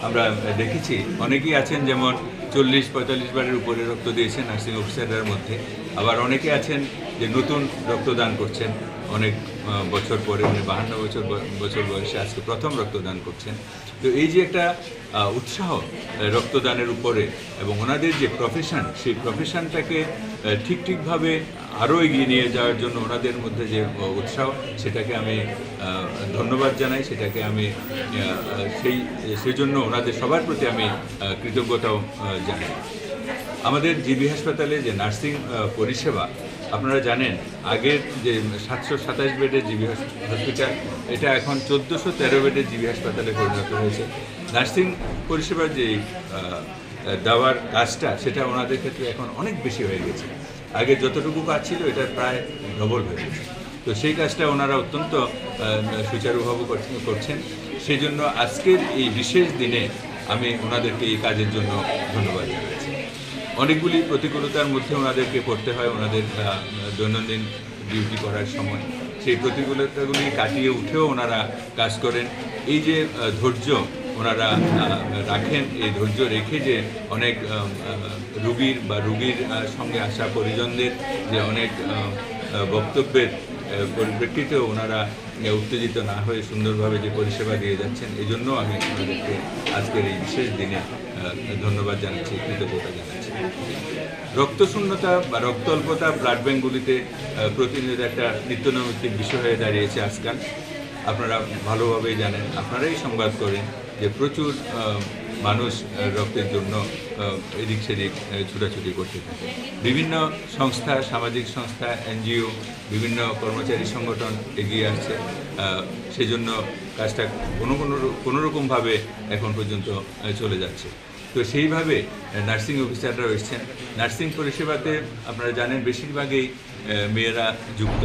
আমরা দেখেছি অনেকেই আছেন যেমন 40-45 বারের উপরে রক্ত দিয়েছেন নার্সিং অফিসারদের মধ্যে আবার অনেকে আছেন যে নতুন রক্তদান করছেন অনেক বছর পরে মানে 52 বছর বয়সে আজকে প্রথম রক্তদান করছেন তো এই যে একটা উৎসাহ রক্তদানের উপরে এবং ওনাদের যে প্রফেশন সেই প্রফেশনটাকে ঠিকভাবে আরও এগিয়ে নিয়ে যাওয়ার জন্য ওনাদের মধ্যে যে উৎসাহ সেটাকে আমি ধন্যবাদ জানাই সেটাকে আমি সেই জন্য ওনাদের সবার প্রতি আমি কৃতজ্ঞতাও জানাই আমাদের জিবি হাসপাতালে যে নার্সিং পরিষেবা আপনারা জানেন আগের যে 727 বেডের জিবি হসপিটাল এটা এখন 1413 বেডের জিবি হাসপাতালে পরিণত হয়েছে নার্সিং পরিষেবার যে দেওয়ার কাজটা সেটা ওনাদের ক্ষেত্রে এখন অনেক বেশি হয়ে গেছে আগে যতটুকু কাজ ছিল এটা প্রায় ডবল হয়ে গেছে তো সেই কাজটা ওনারা অত্যন্ত সুচারুভাবে করছেন সেই জন্য আজকের এই বিশেষ দিনে আমি ওনাদেরকে এই কাজের জন্য ধন্যবাদ জানাচ্ছি অনেকগুলি প্রতিকূলতার মধ্যে ওনাদেরকে পড়তে হয় ওনাদের দৈনন্দিন ডিউটি করার সময় সেই প্রতিকূলতাগুলি কাটিয়ে উঠেও ওনারা কাজ করেন এই যে ধৈর্য ওনারা রাখেন এই ধৈর্য রেখে যে অনেক রোগীর বা রোগীর সঙ্গে আসা পরিজনদের যে অনেক বক্তব্যের পরিপ্রেক্ষিতেও ওনারা উত্তেজিত না হয়ে সুন্দরভাবে যে পরিষেবা দিয়ে যাচ্ছেন এই জন্য আমি ওনাদেরকে আজকের এই বিশেষ দিনে ধন্যবাদ জানাচ্ছি কৃতজ্ঞতা জানাচ্ছি রক্তশূন্যতা বা রক্ত অল্পতা ব্লাড ব্যাঙ্কগুলিতে প্রতিনিয়ত একটা নিত্যনৈমিত্তিক বিষয় হয়ে দাঁড়িয়েছে আজকাল। আপনারা ভালোভাবেই জানেন, আপনারাই সংবাদ করেন যে প্রচুর মানুষ রক্তের জন্য এদিক সেদিক ছুটাছুটি করতে থাকে। বিভিন্ন সংস্থা, সামাজিক সংস্থা, এনজিও, বিভিন্ন কর্মচারী সংগঠন এগিয়ে আসছে, সেজন্য কাজটা কোনো রকমভাবে এখন পর্যন্ত চলে যাচ্ছে। তো সেইভাবে নার্সিং অফিসাররা এসছেন। নার্সিং পরিষেবাতে আপনারা জানেন বেশিরভাগই মেয়েরা যুক্ত।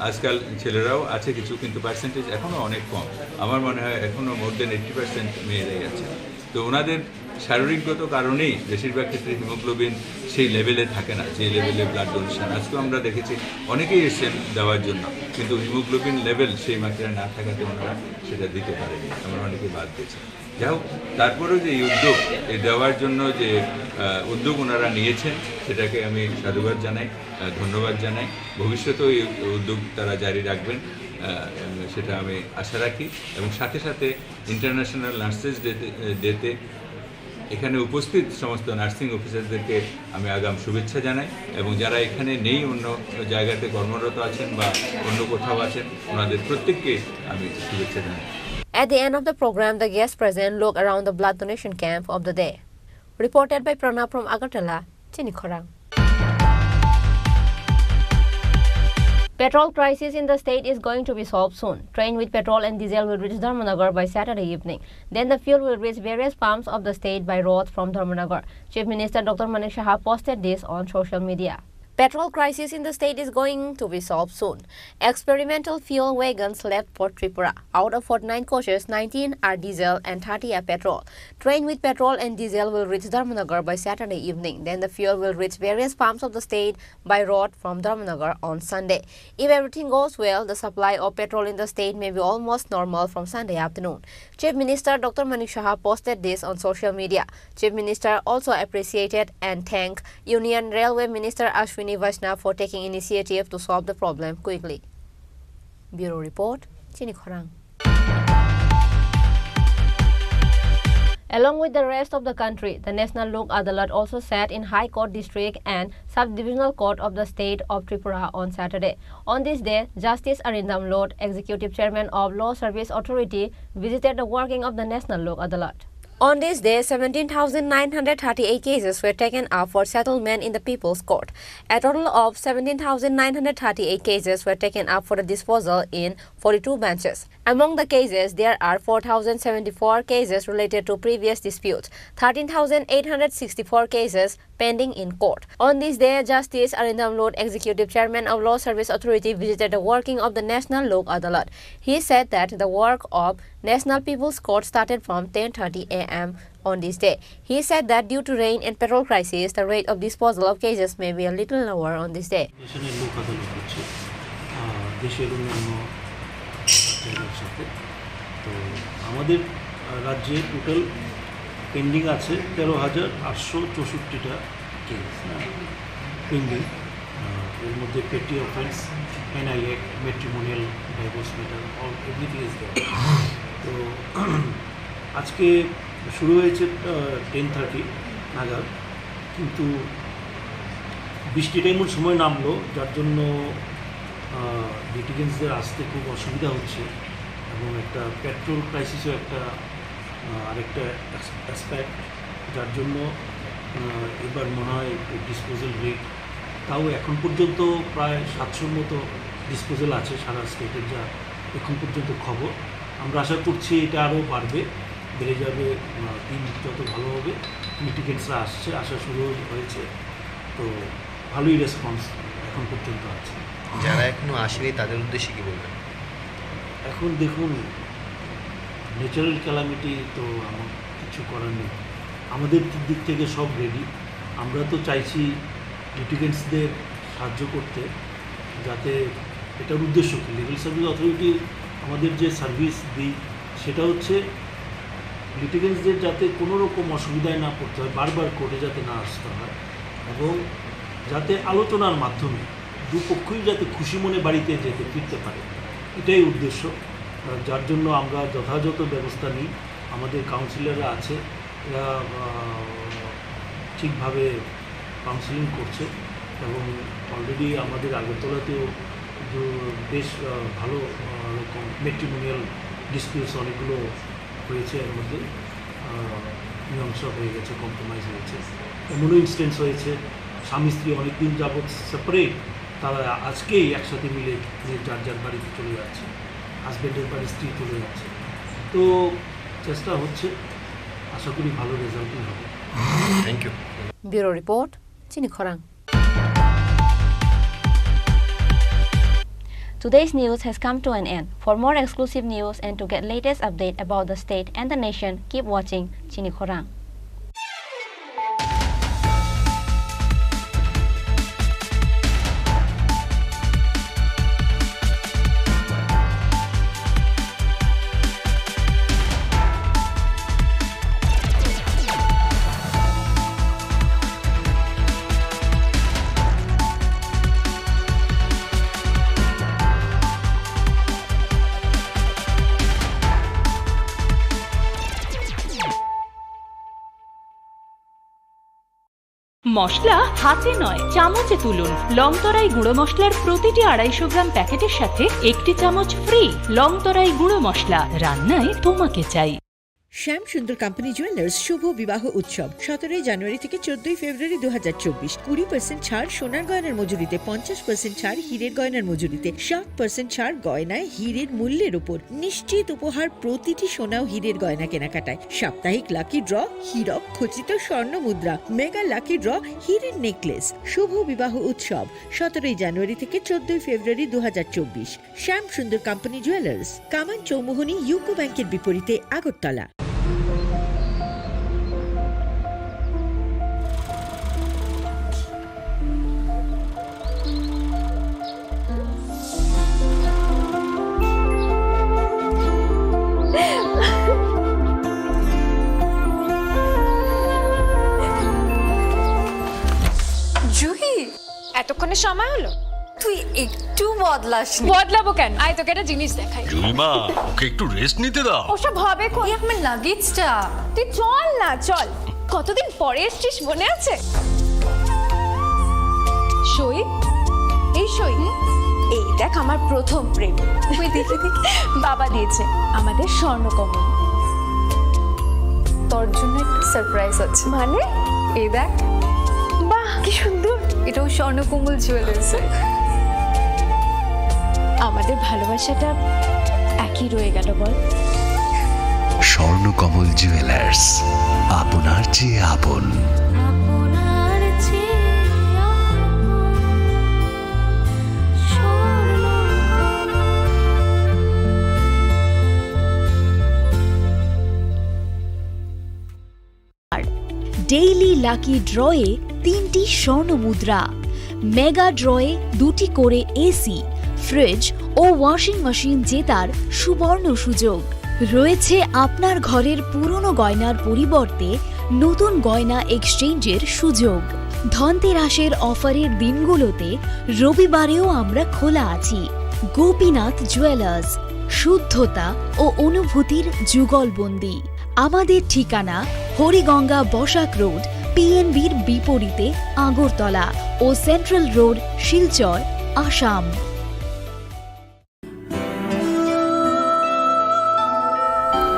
আজকাল ছেলেরাও আছে কিছু, কিন্তু পার্সেন্টেজ এখনও অনেক কম। আমার মনে হয় এখনও মোর দেন 80% মেয়েরাই আছে। তো ওনাদের শারীরিকগত কারণেই বেশিরভাগ ক্ষেত্রে হিমোগ্লোবিন সেই লেভেলে থাকে না, যে লেভেলে ব্লাড ডোনেশন। আজকেও আমরা দেখেছি অনেকেই এসেছেন দেওয়ার জন্য, কিন্তু হিমোগ্লোবিন লেভেল সেই মাত্রায় না থাকাতে ওনারা সেটা দিতে পারেনি, আমরা অনেকে বাদ দিয়েছি। যাই হোক, তারপরেও যে এই উদ্যোগ, এই দেওয়ার জন্য যে উদ্যোগ ওনারা নিয়েছেন, সেটাকে আমি সাধুবাদ জানাই, ধন্যবাদ জানাই। ভবিষ্যতেও এই উদ্যোগ তারা জারি রাখবেন, সেটা আমি আশা রাখি। এবং সাথে সাথে ইন্টারন্যাশনাল নার্সেস ডেতে এখানে উপস্থিত সমস্ত নার্সিং অফিসারদেরকে আমি আগাম শুভেচ্ছা জানাই, এবং যারা এখানে নেই, অন্য জায়গাতে কর্মরত আছেন বা অন্য কোথাও আছেন, ওনাদের প্রত্যেককে আমি শুভেচ্ছা জানাই। At the end of the program, the guests present look around the blood donation camp of the day. Reported by Pranab from Agartala, Chinikhorang. Petrol crisis in the state is going to be solved soon. Train with petrol and diesel will reach Dharmanagar by Saturday evening. Then the fuel will reach various pumps of the state by road from Dharmanagar. Chief Minister Dr. Manik Saha posted this on social media. Petrol crisis in the state is going to be solved soon. Experimental fuel wagons left for Tripura. Out of 49 coaches, 19 are diesel and 30 are petrol. Train with petrol and diesel will reach Dharmanagar by Saturday evening. Then the fuel will reach various pumps of the state by road from Dharmanagar on Sunday. If everything goes well, the supply of petrol in the state may be almost normal from Sunday afternoon. Chief Minister Dr. Manik Saha posted this on social media. Chief Minister also appreciated and thanked Union Railway Minister Ashwini Vaishnav for taking initiative to solve the problem quickly. Bureau Report, Chinikhorang. Along with the rest of the country, the National Lok Adalat also sat in High Court District and Sub-Divisional Court of the state of Tripura on Saturday. On this day, Justice Arindam Lod, Executive Chairman of Law Service Authority, visited the working of the National Lok Adalat. On this day, 17,938 cases were taken up for settlement in the People's Court. A total of 17,938 cases were taken up for the disposal in 42 benches. Among the cases, there are 4,074 cases related to previous disputes, 13,864 cases pending in court. On this day, Justice Arindam Lod, Executive Chairman of Law Service Authority, visited the working of the National Lok Adalat. He said that the work of National People's Court started from 10:30 a.m. on this day. He said that due to rain and petrol crisis, the rate of disposal of cases may be a little lower on this day. National লোক আদালত হচ্ছে দেশের অন্যান্য জায়গার সাথে। তো আমাদের রাজ্যে টোটাল পেন্ডিং আছে 13,864টা কেস পেন্ডিং। এর মধ্যে petty offence, NI act, matrimonial, divorce matter, all everything is there. তো আজকে শুরু হয়েছে 10:30 নাগাদ, কিন্তু বৃষ্টিটা এমন সময় নামলো যার জন্য লিটিগেন্টসদের আসতে খুব অসুবিধা হচ্ছে, এবং একটা পেট্রোল ক্রাইসিসও একটা আরেকটা অ্যাসপেক্ট, যার জন্য এবার মনে হয় ডিসপোজাল রেট তাও এখন পর্যন্ত প্রায় 700-র মতো ডিসপোজাল আছে সারা স্টেটের, যা এখন পর্যন্ত খবর। আমরা আশা করছি এটা আরও বাড়বে, বেড়ে যাবে, দিন যত ভালো হবে। লিটিগেন্টসরা আসছে, আসা শুরু হয়েছে, তো ভালোই রেসপন্স এখন পর্যন্ত আছে। যারা এখনও আসেনি তাদের উদ্দেশ্যে কী বলবেন? এখন দেখুন, ন্যাচারাল ক্যালামিটি তো আমার কিছু করার নেই, আমাদের দিক থেকে সব রেডি। আমরা তো চাইছি লিটিগেন্টসদের সাহায্য করতে, যাতে এটার উদ্দেশ্য কি, লিগাল সার্ভিস অথরিটি আমাদের যে সার্ভিস দিই সেটা হচ্ছে লিটিগেন্টসদের যাতে কোনো রকম অসুবিধায় না পড়তে হয়, বারবার কোর্টে যাতে না আসতে হয়, এবং যাতে আলোচনার মাধ্যমে দুপক্ষই যাতে খুশি মনে বাড়িতে যেতে ফিরতে পারে, এটাই উদ্দেশ্য। যার জন্য আমরা যথাযথ ব্যবস্থা নিই। আমাদের কাউন্সিলররা আছে, এরা ঠিকভাবে কাউন্সিলিং করছে এবং অলরেডি আমাদের আগরতলাতেও বেশ ভালো রকম ম্যাট্রিমোনিয়াল ডিসপিউটস অনেকগুলো হয়েছে, এর মধ্যে মীমাংসা হয়ে গেছে, কম্প্রোমাইজ হয়েছে। এমনও ইনস্টেন্স হয়েছে স্বামী স্ত্রী অনেকদিন যাবৎ সেপারেট, তারা আজকেই একসাথে মিলে যার যার বাড়িতে চলে যাচ্ছে, হাজব্যান্ডের বাড়ি স্ত্রী চলে যাচ্ছে। তো চেষ্টা হচ্ছে, আশা করি ভালো রেজাল্টই হবে। Thank you. ব্যুরো রিপোর্ট, চিনি খরাং। Today's news has come to an end. For more exclusive news and to get latest update about the state and the nation, keep watching Chini Khorang. মশলা হাতে নয় চামচে তুলুন। লংতরাই গুঁড়ো মশলার প্রতিটি 250 গ্রাম প্যাকেটের সাথে 1টি চামচ ফ্রি। লংতরাই গুঁড়ো মশলা, রান্নায় তোমাকে চাই। শ্যাম সুন্দর কোম্পানি জুয়েলার্স শুভ বিবাহ উৎসব 17 জানুয়ারি থেকে 14 ফেব্রুয়ারি 2024। 20% ছাড় সোনার গয়নার মজুরিতে, 50% ছাড় হীরের গয়নার মজুরিতে, 60% ছাড় গয়নায় হীরের মূল্যের উপর, নিশ্চিত উপহার প্রতিটি সোনা ও হীরের গয়না কেনাকাটায়, সাপ্তাহিক লাকি ড্র, হীরক খচিত স্বর্ণ মুদ্রা, মেগা লাকি ড্র, হীরের নেকলেস। শুভ বিবাহ উৎসব 17 জানুয়ারি থেকে 14 ফেব্রুয়ারি 2024। শ্যাম সুন্দর কোম্পানি জুয়েলার্স, কামান চৌমুহনী ইউকো ব্যাংকের বিপরীতে, আগরতলা। জুহি, এতক্ষণে সময় হলো? তুই একটু বদলাস। বদলাবো কেন? আয় তোকে একটা জিনিস দেখাই। জুইমা, ওকে একটু রেস্ট নিতে দাও। ওসব হবে কই? আমার লাগেজটা। তুই চল না, চল। কতদিন পরে এসেছিস, মনে আছে? সই, এই সই, এই দেখ আমার প্রথম প্রেম। তুই দেখে দেখে বাবা দিয়েছে আমাদের স্বর্ণকমল। তোর জন্য একটা সারপ্রাইজ আছে। মানে? এই দেখ। বাহ, কি সুন্দর। এটাও স্বর্ণকমল জুয়েলার্স। আমাদের ভালোবাসাটা একই রয়ে গেল বল। স্বর্ণকমল জুয়েলার্স, আপনার চেয়ে আপন। ডেইলি লাকি ড্রয়ে 3টি স্বর্ণ মুদ্রা, মেগা ড্রয়ে 2টি করে এসি, ফ্রিজ ও ওয়াশিং মেশিন জেতার সুবর্ণ সুযোগ রয়েছে। আপনার ঘরের পুরনো গয়নার পরিবর্তে নতুন গয়না এক্সচেঞ্জের সুযোগ। ধনতেরাসের অফারের দিনগুলোতে রবিবারেও আমরা খোলা আছি। গোপীনাথ জুয়েলার্স, শুদ্ধতা ও অনুভূতির যুগলবন্দি। আমাদের ঠিকানা হরিগঙ্গা বসাক রোড, পিএনবির বিপরীতে, আগরতলা ও সেন্ট্রাল রোড, শিলচর, আসাম।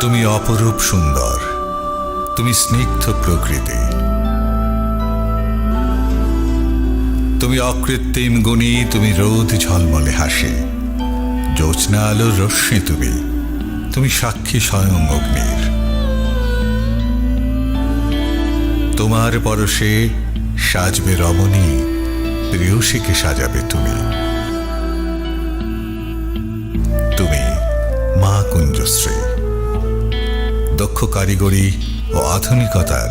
তুমি অপরূপ সুন্দর, তুমি স্নিগ্ধ প্রকৃতি, তুমি অকৃত্রিম গুণী, তুমি রোদ ঝলমলে হাসি, জ্যোৎস্না আলোর রশ্মি, তুমি সাক্ষী স্বয়ং অগ্নির। তোমার পরশে সাজবে রমণী, প্রেয়সীকে সাজাবে তুমি। তুমি মা কুঞ্জশ্রী, দক্ষ কারিগরি ও আধুনিকতার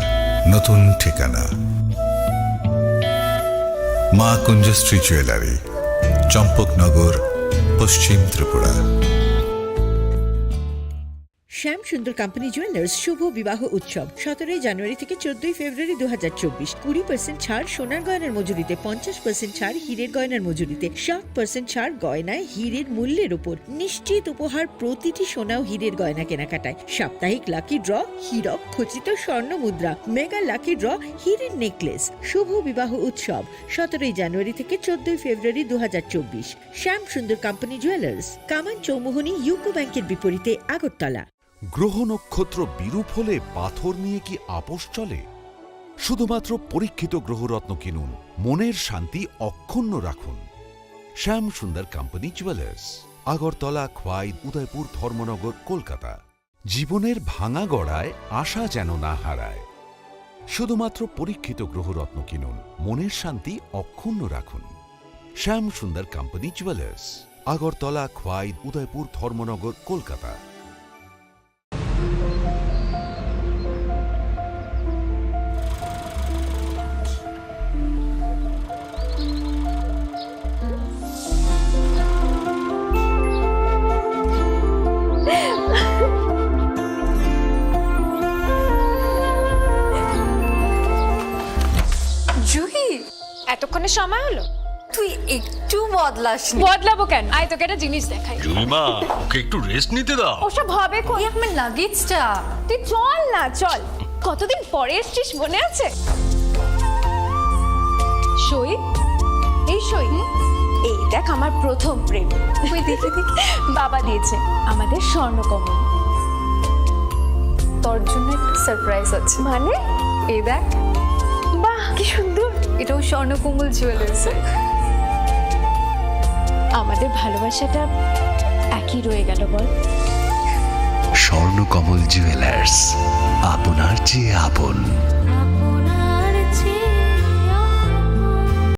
নতুন ঠিকানা। মা কুঞ্জশ্রী জুয়েলারি, চম্পকনগর, পশ্চিম ত্রিপুরা। শ্যাম সুন্দর কোম্পানি জুয়েলার্স শুভ বিবাহ উৎসব 17 জানুয়ারি থেকে 14 ফেব্রুয়ারি 2024। 20% ছাড় সোনার গয়নার মজুরিতে, 50% ছাড় হীরের গয়নার মজুরিতে, 60% ছাড় গয়নায় হীরের মূল্যের উপর। নিশ্চিত উপহার প্রতিটি সোনা ও হীরের গয়না কেনাকাটায়। সাপ্তাহিক লাকি ড্র, হীরক খচিত স্বর্ণ মুদ্রা, মেগা লাকি ড্র, হীরের নেকলেস। শুভ বিবাহ উৎসব 17 জানুয়ারি থেকে 14 ফেব্রুয়ারি 2024। শ্যাম সুন্দর কোম্পানি জুয়েলার্স, কামান চৌমুহনী ইউকো ব্যাংকের বিপরীতে, আগরতলা। গ্রহ নক্ষত্র বিরূপ হলে পাথর নিয়ে কি আপোষ চলে? শুধুমাত্র পরীক্ষিত গ্রহরত্ন কিনুন, মনের শান্তি অক্ষুণ্ণ রাখুন। শ্যাম সুন্দর কোম্পানি জুয়েলার্স, আগরতলা, খোয়াই, উদয়পুর, ধর্মনগর, কলকাতা। জীবনের ভাঙা গড়ায় আশা যেন না হারায়। শুধুমাত্র পরীক্ষিত গ্রহরত্ন কিনুন, মনের শান্তি অক্ষুণ্ণ রাখুন। শ্যাম সুন্দর কোম্পানি জুয়েলার্স, আগরতলা, খোয়াই, উদয়পুর, ধর্মনগর, কলকাতা। জুহি, এতক্ষণে সময় হলো? তুই একটু বদলাস। বদলাবো কেন? আয় তোকে একটা জিনিস দেখাই। জুলিমা, ওকে একটু রেস্ট নিতে দাও। ওসব হবে কই? আমার লাগেজটা। তুই চল না, চল। কতদিন পরে এসছিস, মনে আছে? সই, এই সই। এই দেখ আমার প্রথম প্রেম। তুই দেখে দেখে বাবা দিয়েছে আমাদের স্বর্ণকমল। তোর জন্য একটা সারপ্রাইজ আছে। মানে? এই দেখ। বাহ, কি সুন্দর। এটাও স্বর্ণকমল জুয়েলার্স। আমাদের ভালোবাসাটা একই রয়ে গেল বল। স্বর্ণকমল জুয়েলার্স, আপনার চেয়ে আপন।